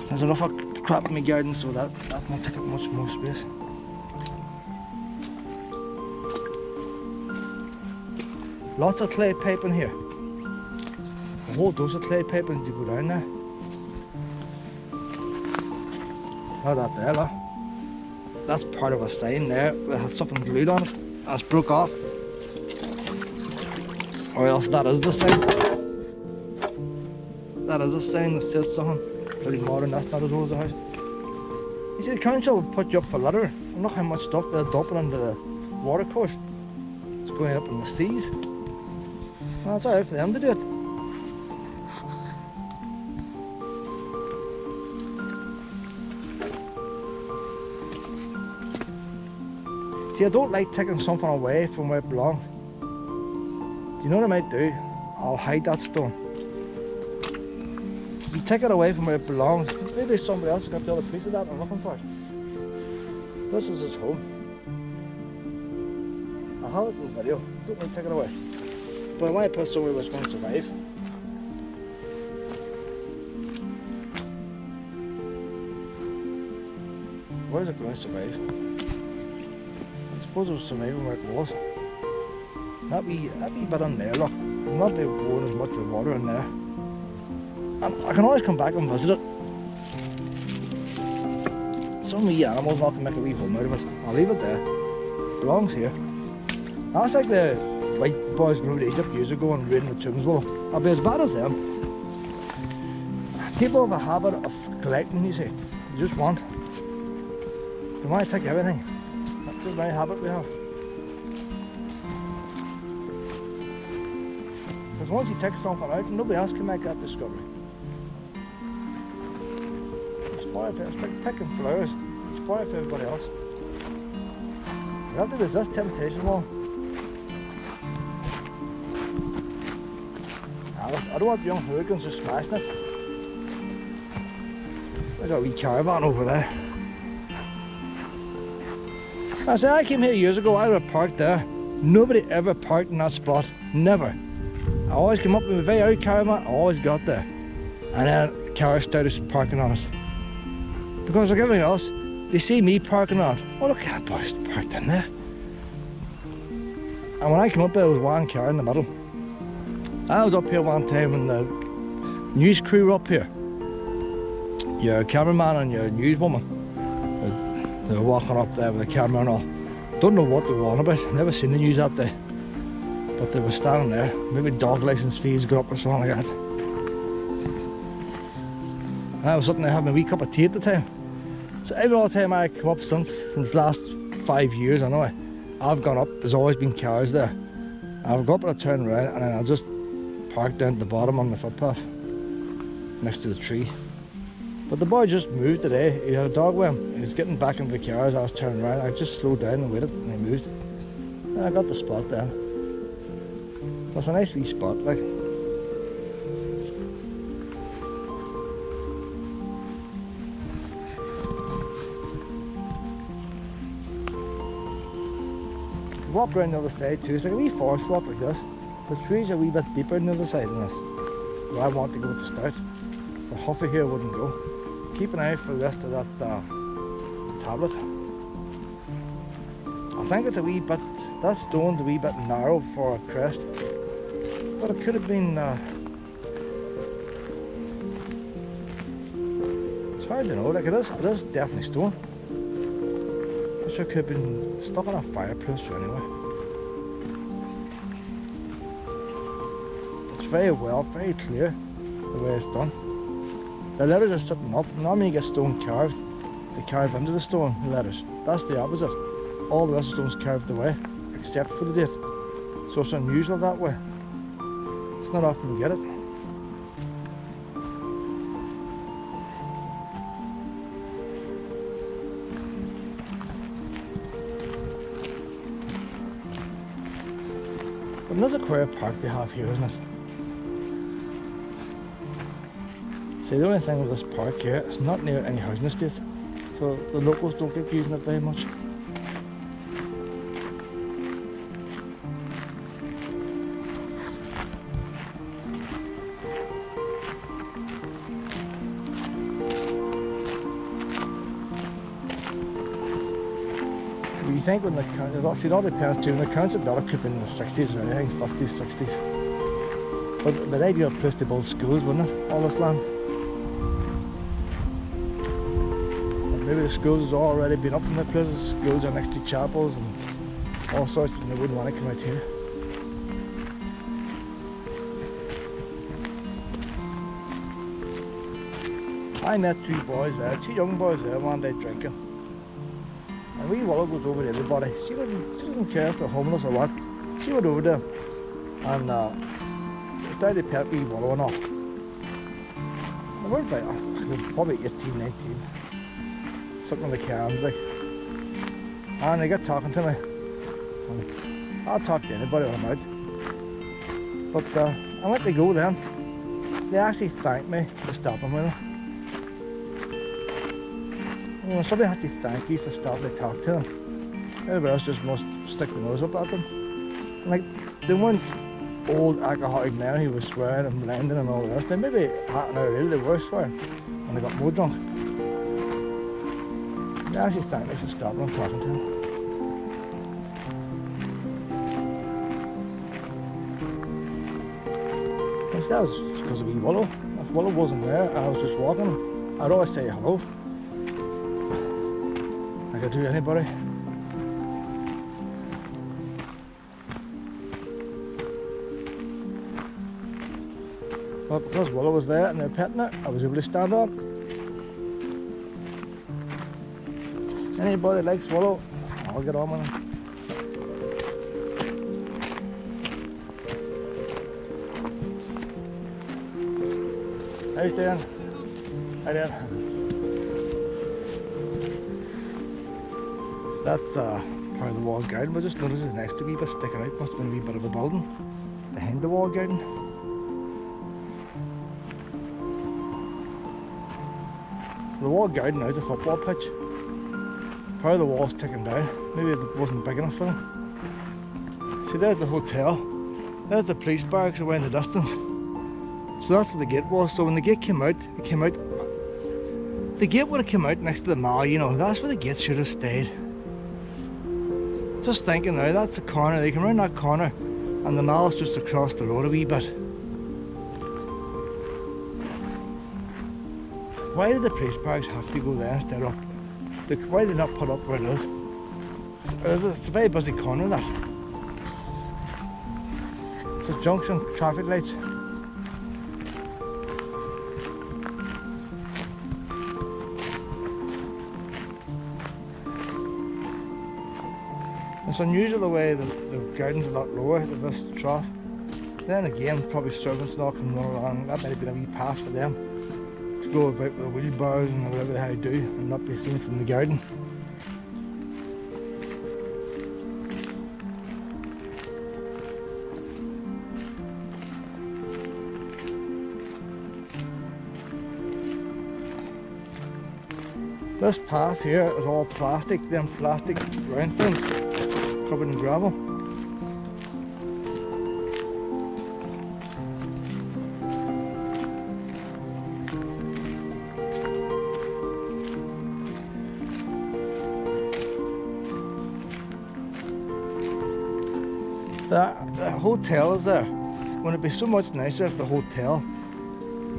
There's enough of crap in my garden so that won't take up much more space. Lots of clay pipe in here. A whole dose of clay pipe needs to go down there. Look at that there, look. That's part of a sign there that had something glued on it. That's broke off. Or else that is the sign. That is a sign that says something. Pretty modern, that's not as old as a house. You see, the council will put you up for litter. And look how much stuff they're dumping into the water course. It's going up in the seas. Well, it's alright for them to do it. See, I don't like taking something away from where it belongs. Do you know what I might do? I'll hide that stone. If you take it away from where it belongs, maybe somebody else has got the other piece of that and I'm looking for it. This is his home. I'll have it in the video. Don't want to take it away. But I want to put somewhere where it's going to survive. Where is it going to survive? I suppose it was surviving where it was. That wee bit in there, look. I'm not going as much of the water in there. And I can always come back and visit it. Some wee animals not to make a wee home out of it. I'll leave it there. It belongs here. That's like the white boys from Egypt years ago and raiding the tombs. Well, I'll be as bad as them. People have a habit of collecting, you see. They just want. They want to take everything. That's the very habit we have. Because once you take something out, nobody else can make that discovery. Spoil for, it's like picking flowers. Spoil for everybody else. You have to resist temptation, well. I don't want young hooligans just smashing it. There's a wee caravan over there. I said, I came here years ago, I would have parked there. Nobody ever parked in that spot, never. I always came up with a very early caravan, I always got there. And then cars started parking on it. Because like everything else, they see me parking on it. Oh look, that boy's parked in there. And when I came up there, there was one car in the middle. I was up here one time when the news crew were up here. Your cameraman and your newswoman. They were walking up there with the camera and all. Don't know what they were on about. Never seen the news that day. But they were standing there. Maybe dog license fees go up or something like that. And I was sitting there having a wee cup of tea at the time. So every time I come up since the last 5 years anyway, I've gone up, there's always been cars there. I've got up and I turn around and then I'll just park down at the bottom on the footpath next to the tree. But the boy just moved today. He had a dog with him. He was getting back into the car as I was turning around. I just slowed down and waited and he moved. And I got the spot there. It's a nice wee spot, like. Walk around the other side too. It's like a wee forest walk like this. The trees are a wee bit deeper on the other side than this. Where I want to go at the start. But Huffy here wouldn't go. Keep an eye out for the rest of that tablet. I think it's a wee bit, that stone's a wee bit narrow for a crest. But it could have been, it's hard to know, like it is definitely stone. I'm sure it could have been stuck in a fireplace or anyway. It's very clear the way it's done. The letters are sitting up. Normally you get stone carved. They carve into the stone, the letters. That's the opposite. All the rest of the stone's carved away, except for the date. So it's unusual that way. It's not often you get it. But there's a queer park they have here, isn't it? See, the only thing with this park here, it's not near any housing estates, so the locals don't get using it very much. You think when see, it all depends too, when the council got it could be in the 60s or anything, 50s, 60s. But the ideal place to build schools, wouldn't it, all this land? Maybe the schools have already been up in their places. Schools are next to chapels and all sorts, and they wouldn't want to come out here. I met two boys there, two young boys there one day drinking. And wee Willow goes over to everybody. She doesn't care if they're homeless or what. She went over there and started to pet wee Willow and all. They weren't very, they were probably 18, 19. Something in the cans, like. And they got talking to me. I'll talk to anybody when I'm out. But I went to go then. They actually thanked me for stopping with them. You know, somebody has to thank you for stopping to talk to them. Everybody else just must stick their nose up at them. And like, they weren't old alcoholic men who were swearing and blending and all the rest. They maybe half an hour later they were swearing and they got more drunk. They actually thanked me for stopping and talking to them. That was because of wee Willow. If Willow wasn't there, I was just walking. I'd always say hello. Like I do anybody. But because Willow was there and they were petting her, I was able to stand up. Anybody likes Willow, I'll get on with him. How you doing? How you doing? That's part of the walled garden, but just notice the next wee bit sticking out. Must have been a wee bit of a building behind the walled garden. So the walled garden now is a football pitch. Part of the wall's ticking down. Maybe it wasn't big enough for them. See, there's the hotel. There's the police barracks away in the distance. So that's what the gate was. So when the gate came out, the gate would have come out next to the mall, you know. That's where the gate should have stayed. Just thinking now, that's the corner. They come around that corner and the mall's just across the road a wee bit. Why did the police barracks have to go there instead of why did they not put up where it is? It's a very busy corner, that. It's a junction, traffic lights. It's unusual the way the garden's a lot lower than this trough. Then again, probably servants and all can run along. That might have been a wee path for them to go about with the wheelbarrows and whatever they do and not be seen from the garden. This path here is all plastic, them plastic round things covered in gravel. The hotel is there. Wouldn't it be so much nicer if the hotel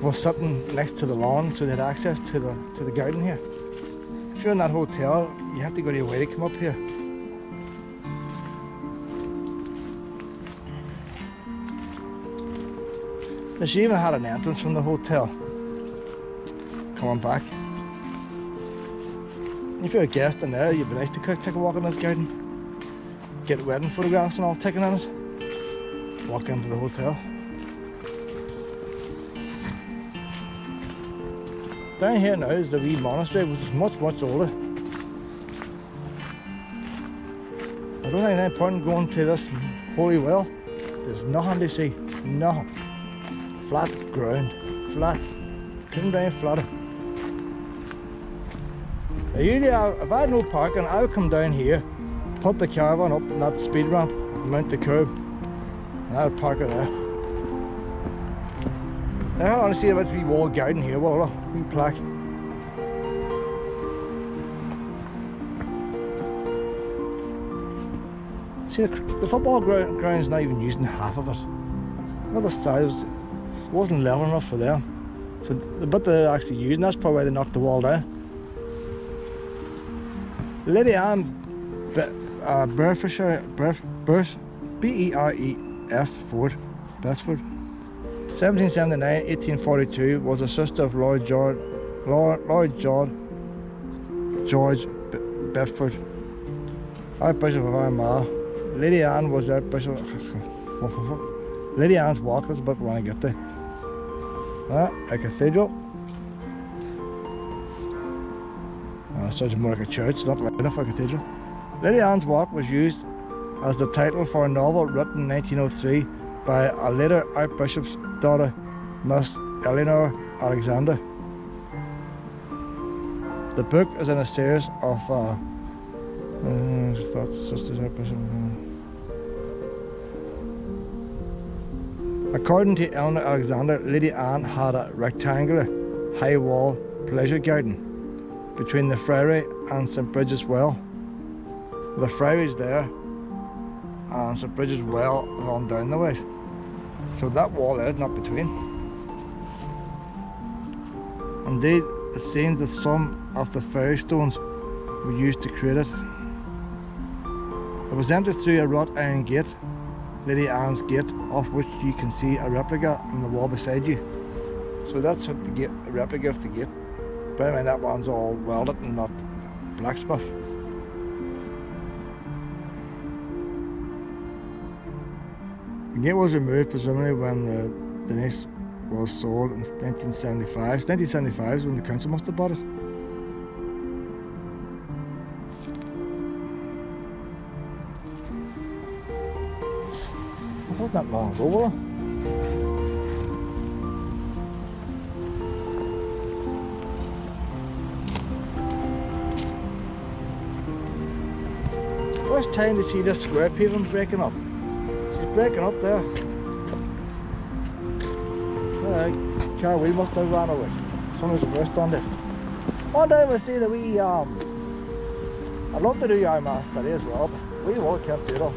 was sitting next to the lawn so they had access to the garden here? If you're in that hotel, you have to go to your way to come up here. She even had an entrance from the hotel. Coming back. If you're a guest in there, you'd be nice to take a walk in this garden. Get wedding photographs and all taken on it. Walk into the hotel. Down here now is the wee monastery, which is much older. I don't think it's important going to this holy well. There's nothing to see, nothing. Flat ground, flat. Come down flatter. Now usually, if I had no parking, I would come down here, put the caravan up on that speed ramp, mount the curb, and I would park it there. Now I want to see about the wee walled garden here, well, wee plaque. See, the football ground's not even using half of it. Another side wasn't level enough for them. So the bit they're actually using, that's probably why they knocked the wall down. Lady Anne Beresford, B-E-R-E-S Ford, Besford, 1779-1842, was a sister of Lord George Bedford, Archbishop of Armagh. Lady Anne was Archbishop. Lady Anne's Walk, that's about when I get there. A cathedral. It's such more like a church, not loud enough for a cathedral. Lady Anne's Walk was used as the title for a novel written in 1903 by a later Archbishop's daughter, Miss Eleanor Alexander. The book is in a series of sisters Archbishop. According to Eleanor Alexander, Lady Anne had a rectangular, high wall pleasure garden between the Friary and St Bridget's Well. The Friary's there and St Bridget's Well is on down the ways. So that wall there is not between. Indeed, it seems that some of the fairy stones were used to create it. It was entered through a wrought iron gate, Lady Anne's Gate, of which you can see a replica on the wall beside you. So that's the gate, a replica of the gate. Bear in mind that one's all welded and not blacksmith. The gate was removed presumably when the Demesne was sold in 1975. 1975 is when the council must have bought it. Wasn't that long ago, was it? First time to see this square pavement breaking up. She's breaking up there. Car wheel must have ran away. Someone's reversed on it. One day we see that I'd love to do Armagh study as well, but we all can't do it all.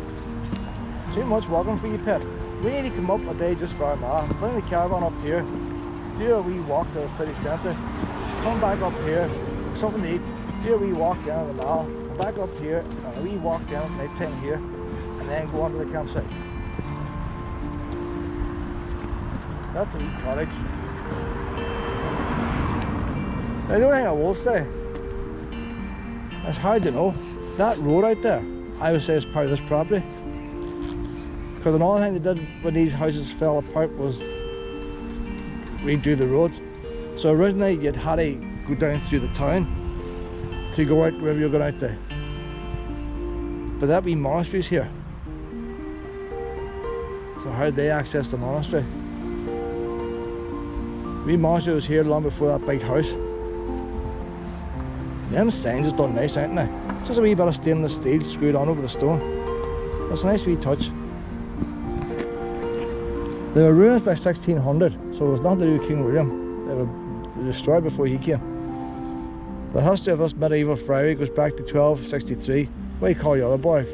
Too much walking for you, pet. We need to come up a day just for Armagh, bring the caravan up here, do a wee walk to the city centre, come back up here, something to eat, do a wee walk down the mall, come back up here, and a wee walk down at night time here, and then go on to the campsite. So that's a wee cottage. Now, the only thing I will say, it's hard to know, that road out there, I would say is part of this property. Because another thing they did when these houses fell apart was redo the roads. So originally you'd had to go down through the town to go out wherever you're going out there. But that wee monastery's here. So how did they access the monastery? The wee monastery was here long before that big house. Them signs is done nice, aren't they? It's just a wee bit of stainless steel screwed on over the stone. It's a nice wee touch. They were ruined by 1600, so it was nothing to do with King William. They were destroyed before he came. The history of this medieval friary goes back to 1263. What do you call the other boy?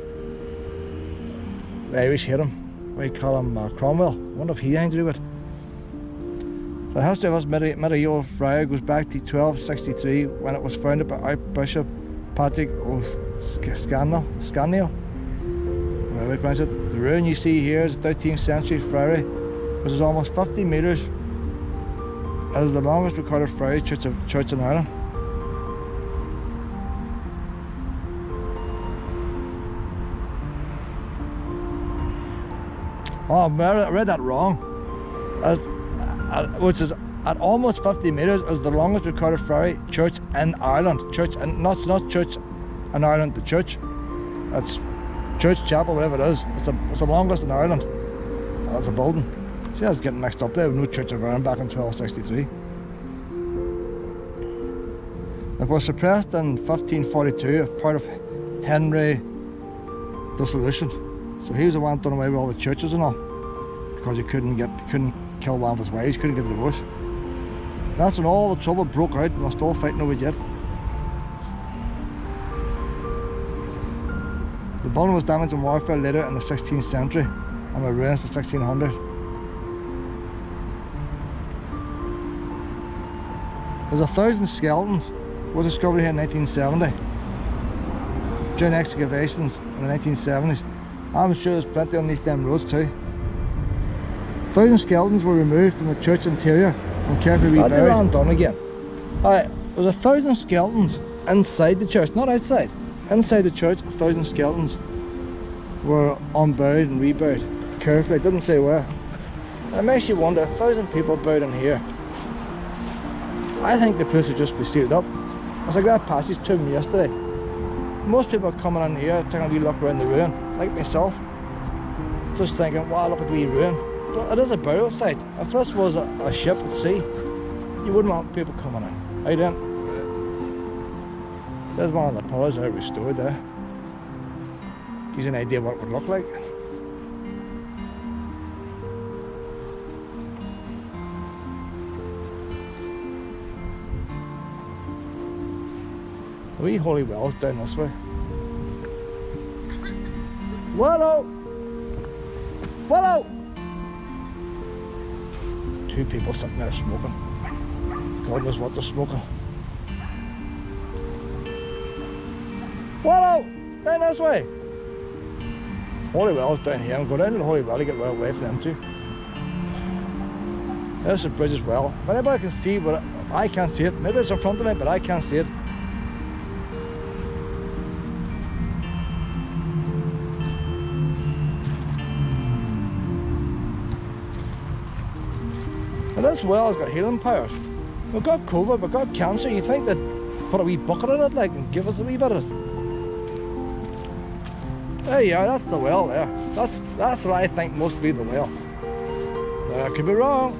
The Irish hate him. What do you call him? Cromwell. I wonder if he had anything to do with it. The history of this medieval friary goes back to 1263 when it was founded by Archbishop Patrick O'Scannell. Whatever you pronounce it. The ruin you see here is a 13th century friary, which is almost 50 metres. It is the longest recorded friary church in Ireland. Oh, I read that wrong. Which is at almost 50 metres is the longest recorded friary church in Ireland. Church, and not church in Ireland, the church. That's church, chapel, whatever it is. It's the longest in Ireland. That's a building. See, I was getting mixed up there with no Church of Ireland back in 1263. It was suppressed in 1542 as part of Henry dissolution. So he was the one done away with all the churches and all, because he couldn't kill one of his wives, couldn't get a divorce. That's when all the trouble broke out, and we're still fighting over it yet. The building was damaged in warfare later in the 16th century and were ruined by 1600. There's 1,000 skeletons were discovered here in 1970 during excavations in the 1970s. I'm sure there's plenty underneath them roads too. 1,000 skeletons were removed from the church interior and carefully reburied. That's done again. Alright, there's 1,000 skeletons inside the church, not outside. Inside the church, 1,000 skeletons were unburied and reburied carefully. It didn't say where. And it makes you wonder, 1,000 people buried in here. I think the place would just be sealed up. It's like that passage to me yesterday. Most people are coming in here taking a wee look around the ruin, like myself, just thinking, wow, look at the wee ruin. But it is a burial site. If this was a ship at sea, you wouldn't want people coming in. How you doing? There's one of the pillars I restored there. Gives you an idea what it would look like. The wee holy well's down this way. Willow! Willow! Two people sitting there smoking. God knows what they're smoking. Willow! Down this way! Holy well's down here. I'm going down to the holy well to get right away from them too. There's the bridge as well. If anybody can see, but I can't see it. Maybe it's in front of me, but I can't see it. And this well has got healing powers. We've got COVID, we've got cancer. You think they'd put a wee bucket in it, like, and give us a wee bit of it? There you are, that's the well there. That's what I think must be the well. I could be wrong.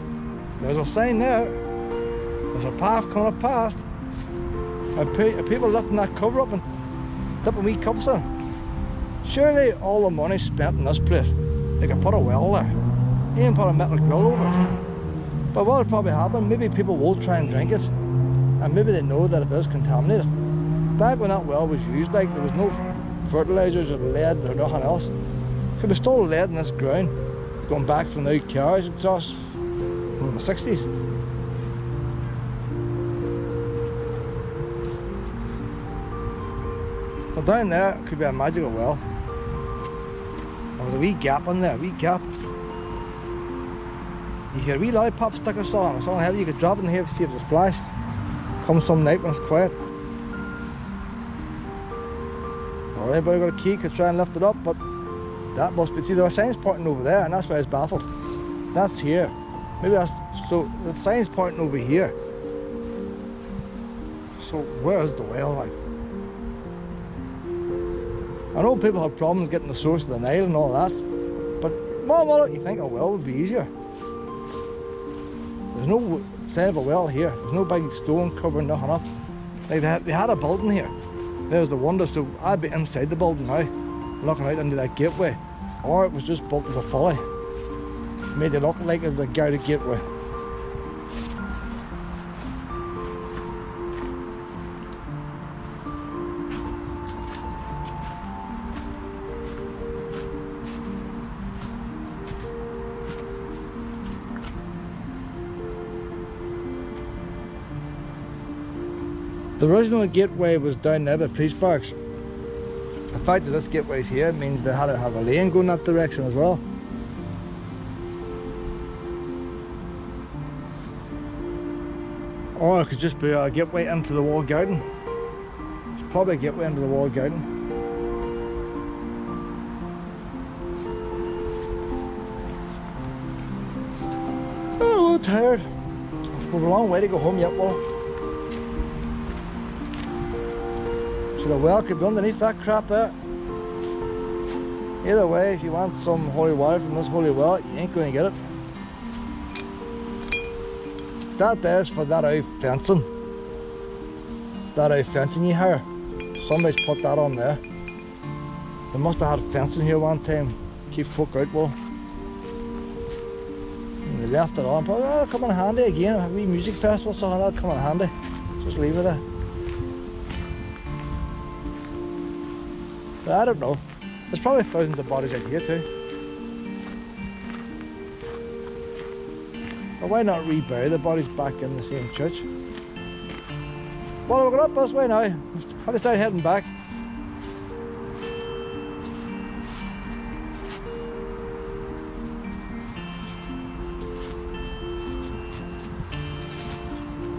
There's a sign there. There's a path coming past. And people lifting that cover up and dipping wee cups in. Surely all the money spent in this place, they could put a well there. Even put a metal grill over it. But what will probably happen, maybe people will try and drink it. And maybe they know that it is contaminated. Back when that well was used, like, there was no fertilizers or lead or nothing else. Could be still lead in this ground, going back from the cars exhaust from the 60s. Well, down there could be a magical well. There's a wee gap in there, a wee gap. You hear a wee lollipop sticker song, or something heavy, you could drop it in here to see if there's a splash. Come some night when it's quiet. Or anybody got a key could try and lift it up, but that must be, see, there are signs pointing over there, and that's why I was baffled. That's here. Maybe that's, so the sign's pointing over here. So where is the well, like? I know people have problems getting the source of the Nile and all that, but why don't you think a well would be easier? There's no sign of a well here. There's no big stone covering nothing up. Like they had a building here. There's the wonder, so I'd be inside the building now, looking out into that gateway. Or it was just built as a folly. Made it look like it's a guarded gateway. The original gateway was down there by police barracks. The fact that this gateway is here means they had to have a lane going that direction as well. Or it could just be a gateway into the walled garden. It's probably a gateway into the walled garden. Oh, we're tired. We've a long way to go home yet, well. So the well could be underneath that crap there. Either way, if you want some holy water from this holy well, you ain't going to get it. That there's for that out fencing. That out fencing you hear. Somebody's put that on there. They must have had fencing here one time. Keep folk out, well. And they left it on. Probably, oh, it'll come in handy again. A wee music festival, something that'll come in handy. Just leave it there. But I don't know. There's probably thousands of bodies out here too. But why not rebury the bodies back in the same church? Well, we're going up this way now. I'll just start heading back.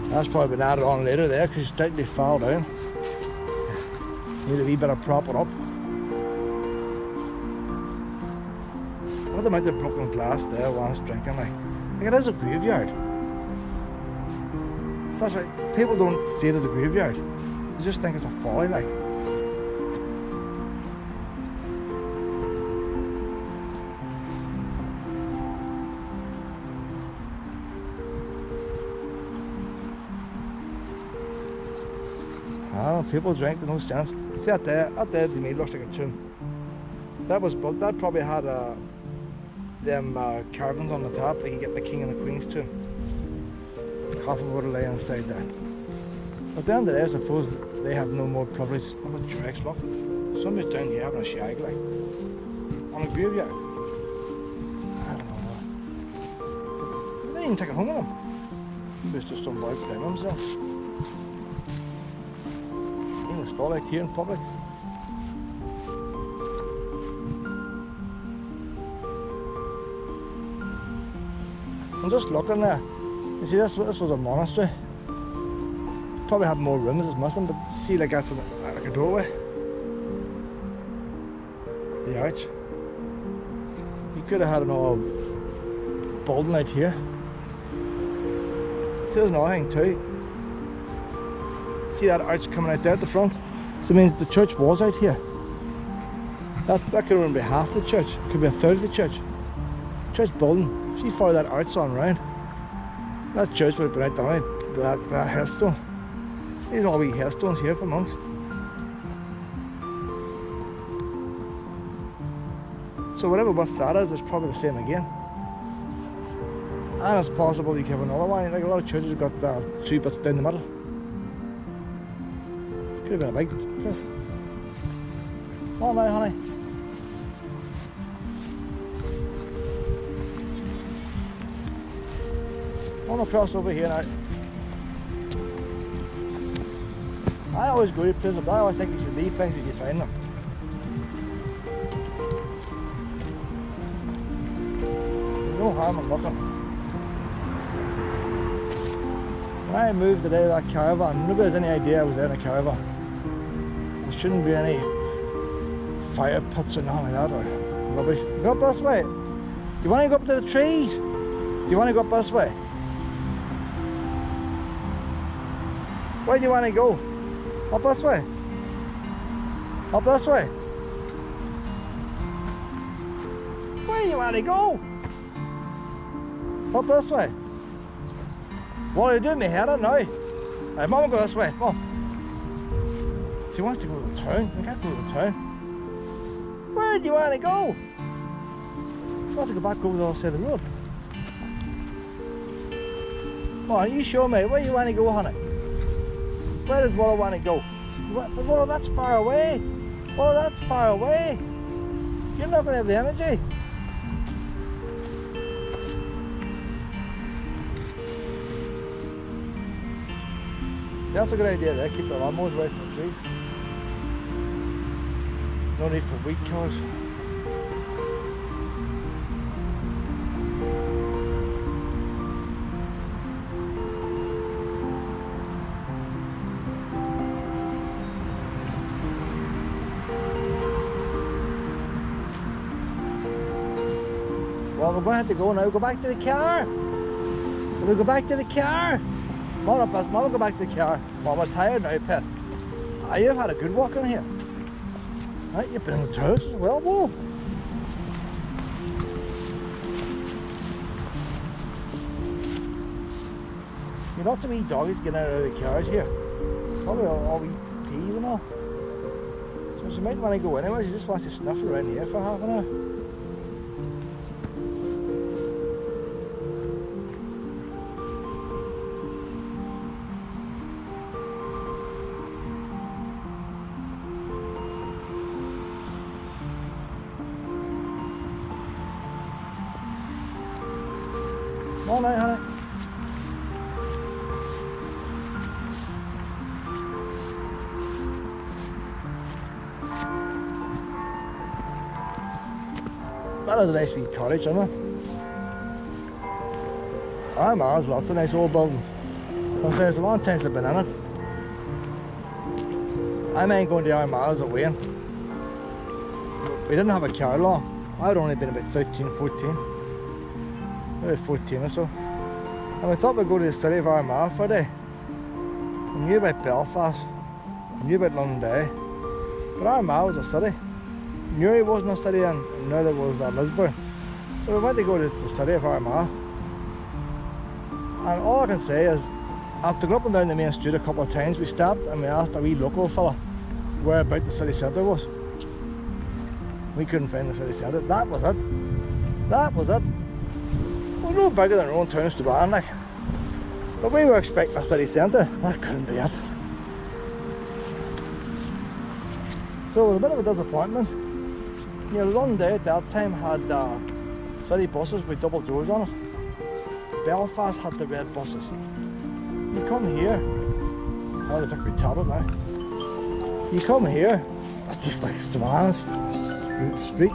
That's probably been added on later there because it's tightly fouled down. Need a wee bit of propping up. What the amount of broken glass there while I was drinking, like it is a graveyard. That's right, people don't see it as a graveyard. They just think it's a folly, like. Oh, people drink, there's no sense. See that there to me looks like a tomb. That was built, that probably had them carvings on the top, like you get the king and the queen's tomb. The coffin would lay inside there. But at the end of the day, I suppose they have no more privilege. Look at the tracks, look. Somebody's down here having a shag, like, on a graveyard. I don't know. They didn't even take it home with them. Maybe it's just some boy playing himself. In the stall out here in public. I'm just looking there. You see, this was a monastery. Probably had more rooms as missing, but see, like that's like a doorway. The arch. You could have had an all building out here. See, there's another thing too. See that arch coming out there at the front? So it means the church was out here. That could only be half the church, could be a third of the church. Church building, see far that arch on round. That church would have been out there, that headstone. These are all wee headstones here for monks. So whatever width that is, it's probably the same again. And it's possible you can have another one. Like a lot of churches have got 2 bits down the middle. Could have been a big place. Oh no, honey. I'm gonna cross over here now. I always go to places, but I always think you should leave things as you find them. There's no harm in looking. When I moved today to that caravan, nobody has any idea I was in a caravan. There shouldn't be any fire pits or nothing like that, or rubbish. Go up this way. Do you want to go up to the trees? Do you want to go up this way? Where do you want to go? Up this way? Up this way? Where do you want to go? Up this way? What are you doing? Me head up now. Right, Mum, go this way. Come on. She wants to go to the town. We can't go to the town. Where do you want to go? She wants to go back over the other side of the road. Come on, you show me. Where do you want to go, honey? Where does Wallah want to go? But Wallah, that's far away. Wallah, that's far away. You're not going to have the energy. See, that's a good idea there. Keep the lawnmowers away from the trees. No need for weed killers. Well, we're going to have to go now. Go back to the car. We'll go back to the car. Mom, go back to the car. Mom, I'm tired now, pet. Ah, you've had a good walk in here. Right, you've been in the toilets as well, Whoa. See, lots of wee doggies getting out of the cars here. Probably all wee peas and all. So she might want to go anyway. She just wants to sniff around here for half an hour. All right, honey. That is a nice wee cottage, isn't it? Armagh has lots of nice old buildings. I'll say it's a long time since I've been in it. I mind going to Armagh as a Wayne. We didn't have a car long. I'd only been about 13, 14. Maybe 14 or so. And we thought we'd go to the city of Armagh for a day. We knew about Belfast, we knew about London, but Armagh was a city. Newry wasn't a city and neither was Lisburn. So we went to go to the city of Armagh. And all I can say is, after going up and down the main street a couple of times, we stopped and we asked a wee local fella where about the city centre was. We couldn't find the city centre. That was it. That was it. We're no bigger than our own town, Strabane, like. But we were expecting a city centre. That couldn't be it. So it was a bit of a disappointment. You know, London at that time had city buses with double doors on it. Belfast had the red buses. You come here, oh, they took my tablet now. You come here, it's just like Strabane street.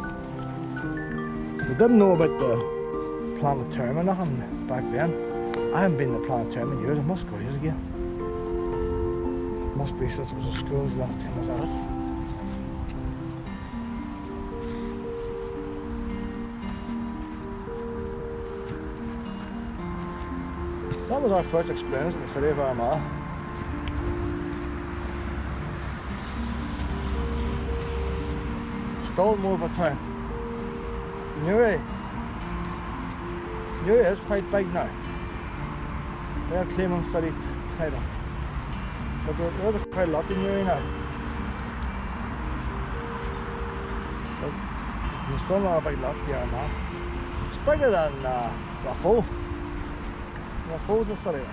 We didn't know about the planetarium or nothing back then. I haven't been to the planetarium in years. I must go here again. Must be since I was at school the last time I was at it. So that was our first experience in the city of Armagh. still more of a town. Newry is quite big now. They are claiming city title. But there's quite a lot in Newry now. But there's still not a big lot here in that. It's bigger than Raphoe. Raphoe's a city.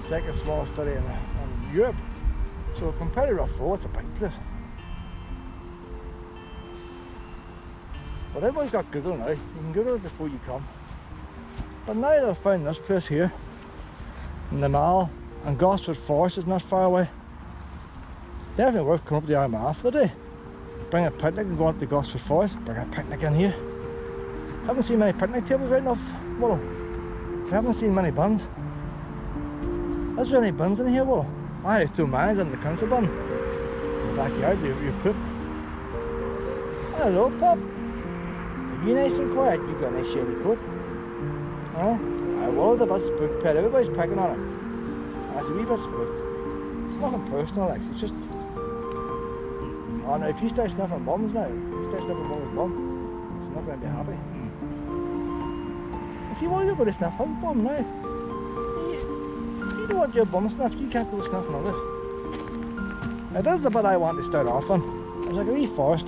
Second smallest city in Europe. So compared to Raphoe, it's a big place. But everybody's got Google now. You can Google it before you come. But now that I've found this place here, in the Mall, and Gosford Forest is not far away, it's definitely worth coming up to Armagh for the day. Bring a picnic and go up to Gosford Forest, bring a picnic in here. Haven't seen many picnic tables right enough, Willow. I haven't seen many buns. Is there any buns in here, Willow? I had 2 mines in the council bun. In the backyard, you poop. Hello, pup. Are you nice and quiet? You got a nice shady coat. Huh? I was a bit spooked, pet. Everybody's picking on it. I was a wee bit spooked. It's nothing personal, like, it's just... Oh no, if you start sniffing bums now, if you start sniffing mum's bum, she's not going to be happy. And see, what are you going to sniff his bum now? If you don't want your bum sniffed, you can't go sniffing others. Now that's the bit I want to start off on. There's like a wee forest.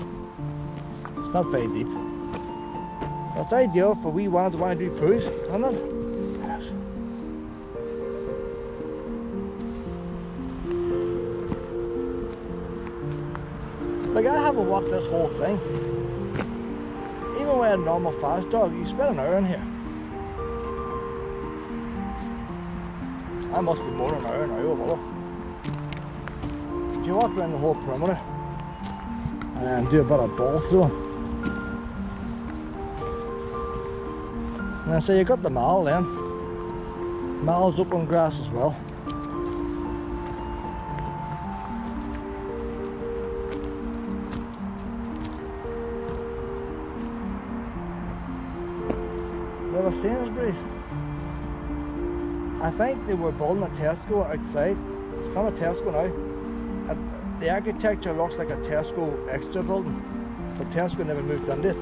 It's not very deep. It's ideal for wee ones who want to do poos, isn't it? Yes. Like, I haven't walked this whole thing. Even with a normal fast dog, you spend an hour in here. I must be more than an hour now, if you walk around the whole perimeter and then do a bit of ball throwing. And so you got the Mall then. Mall's open grass as well. We have a Sainsbury's. I think they were building a Tesco outside. It's not a Tesco now. The architecture looks like a Tesco extra building, but Tesco never moved into it.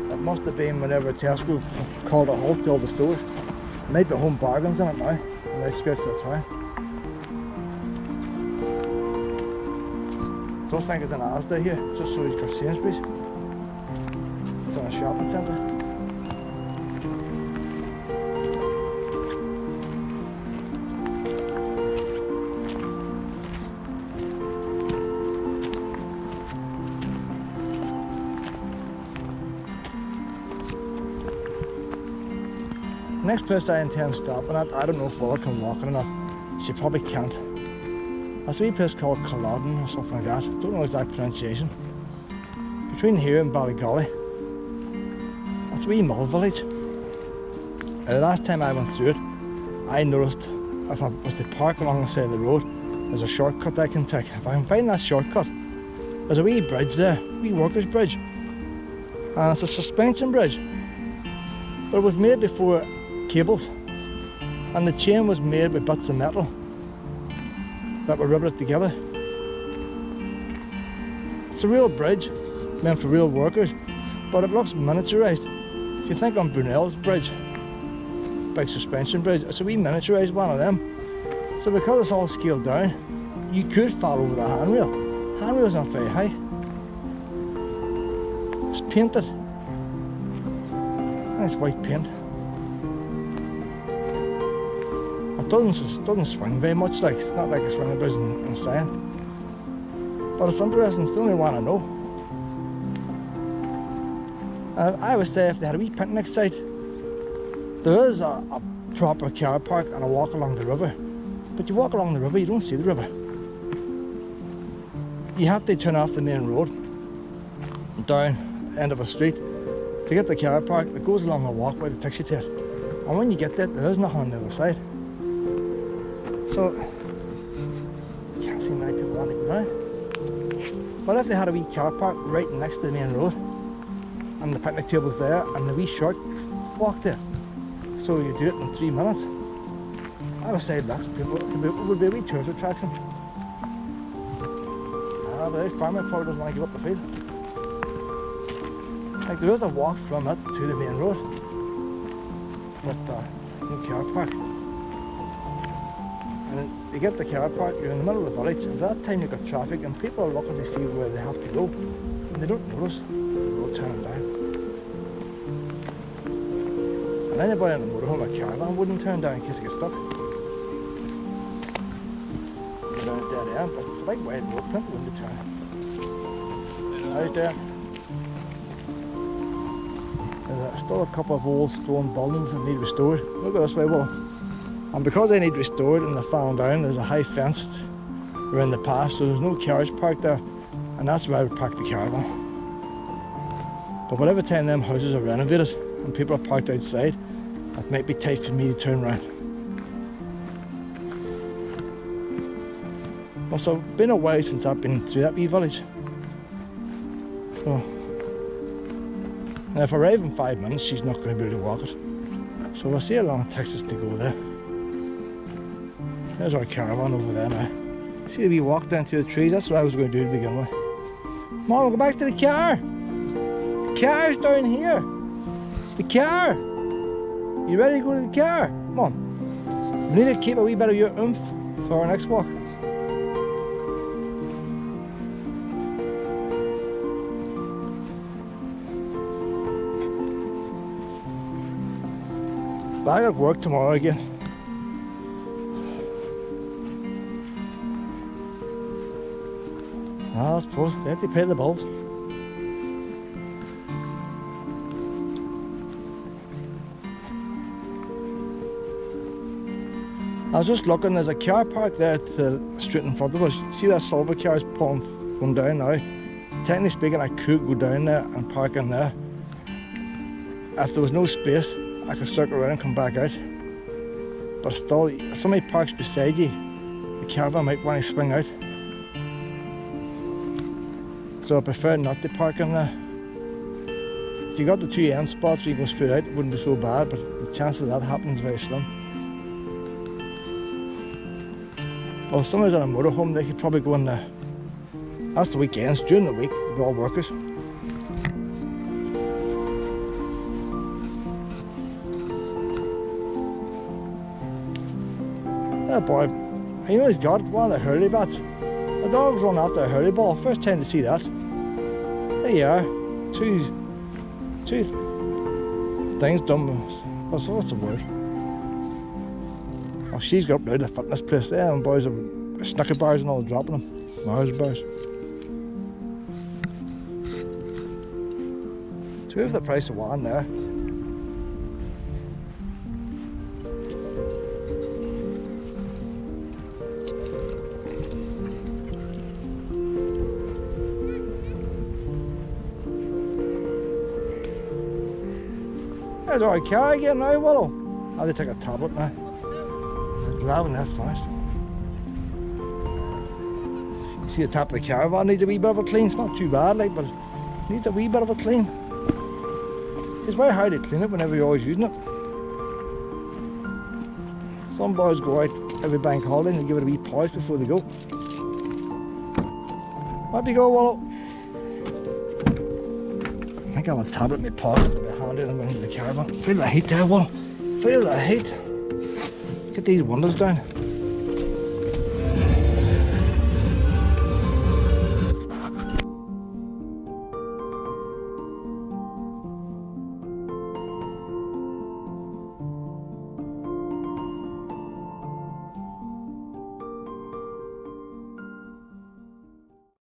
It must have been whenever Tesco called a halt to all the stores. There might be Home Bargains in it now, and they skirts the town. Don't think it's an Asda here, just so you've got Sainsbury's. It's in a shopping centre. Next place I intend stopping at, I don't know if Willa can walk it or not. She probably can't. That's a wee place called Culloden or something like that. Don't know the exact pronunciation. Between here and Ballygolly. That's a wee mill village. The last time I went through it, I noticed if I was to park along the side of the road, there's a shortcut I can take. If I can find that shortcut, there's a wee bridge there, wee workers bridge. And it's a suspension bridge. But it was made before cables, and the chain was made with bits of metal that were riveted together. It's a real bridge meant for real workers, but it looks miniaturised. If you think on Brunel's bridge, big suspension bridge, it's a wee miniaturised one of them. So because it's all scaled down, you could fall over the handrail. Handrail's not very high. It's painted. Nice white paint. It doesn't swing very much, like it's not like a swinging bridge in Sion. But it's interesting, it's the only one I know. I would say if they had a wee picnic site, there is a proper car park and a walk along the river. But you walk along the river, you don't see the river. You have to turn off the main road, down end of a street, to get the car park that goes along a walkway that takes you to it. And when you get there, there is nothing on the other side. So, you can't see many people want to go down. But if they had a wee car park right next to the main road, and the picnic table's there, and the wee short walk there, so you do it in 3 minutes, I would say that's people, it would be a wee tourist attraction. But the farmer probably doesn't want to give up the field. Like there is a walk from it to the main road, but no car park. And you get the car park, you're in the middle of the village, and at that time you've got traffic and people are looking to see where they have to go, and they don't notice the road turning down. And anybody in a motorhome or caravan wouldn't turn down in case they get stuck. You're down a dead end, but it's a big wide road, plenty of room to turn. How's there? There's still a couple of old stone buildings that need restored. Look at this way, well. And because they need restored and they're fallen down, there's a high fence around the path, so there's no cars parked there, and that's where I would park the caravan. But whatever time them houses are renovated and people are parked outside, it might be tight for me to turn around. Well, so it's been a while since I've been through that wee village. So, now if I arrive in 5 minutes, she's not going to be able to walk it. So we'll see how long it takes us to go there. There's our caravan over there now. See the wee walk down to the trees? That's what I was going to do to begin with. Mom, we'll go back to the car. The car's down here. The car. You ready to go to the car? Come on. We need to keep a wee bit of your oomph for our next walk. Back at work tomorrow again. I suppose they have to pay the bills. I was just looking, there's a car park there at the street in front of us. See that silver car is going down now? Technically speaking, I could go down there and park in there. If there was no space, I could circle around and come back out. But still, if somebody parks beside you, the caravan might want to swing out. So I prefer not to park in there. If you got the two end spots where you go straight out, it wouldn't be so bad, but the chance of that happening is very slim. Well, if somebody's in a motorhome, they could probably go in there. That's the weekends. During the week, they're all workers. That boy, you know he's got one of the hurley bats. The dog's run after a hurley ball. First time to see that. There you are. Two things done. What's the word? Oh, she's got up now to the fitness place there, and boys are snicker bars and all dropping them. Mars bars. Two of the price of one there. There's our car again now, Willow. I'll have to take a tablet now. They're grabbing that fast. You see the top of the caravan needs a wee bit of a clean. It's not too bad, like, but it needs a wee bit of a clean. It's very hard to clean it whenever you're always using it. Some boys go out every bank holiday and they give it a wee polish before they go. Up you go, Willow. I think I'll have a tablet in my pocket. It'll be handy when I'm going into the caravan. Feel the heat there, Willow. Feel the heat. Get these windows down.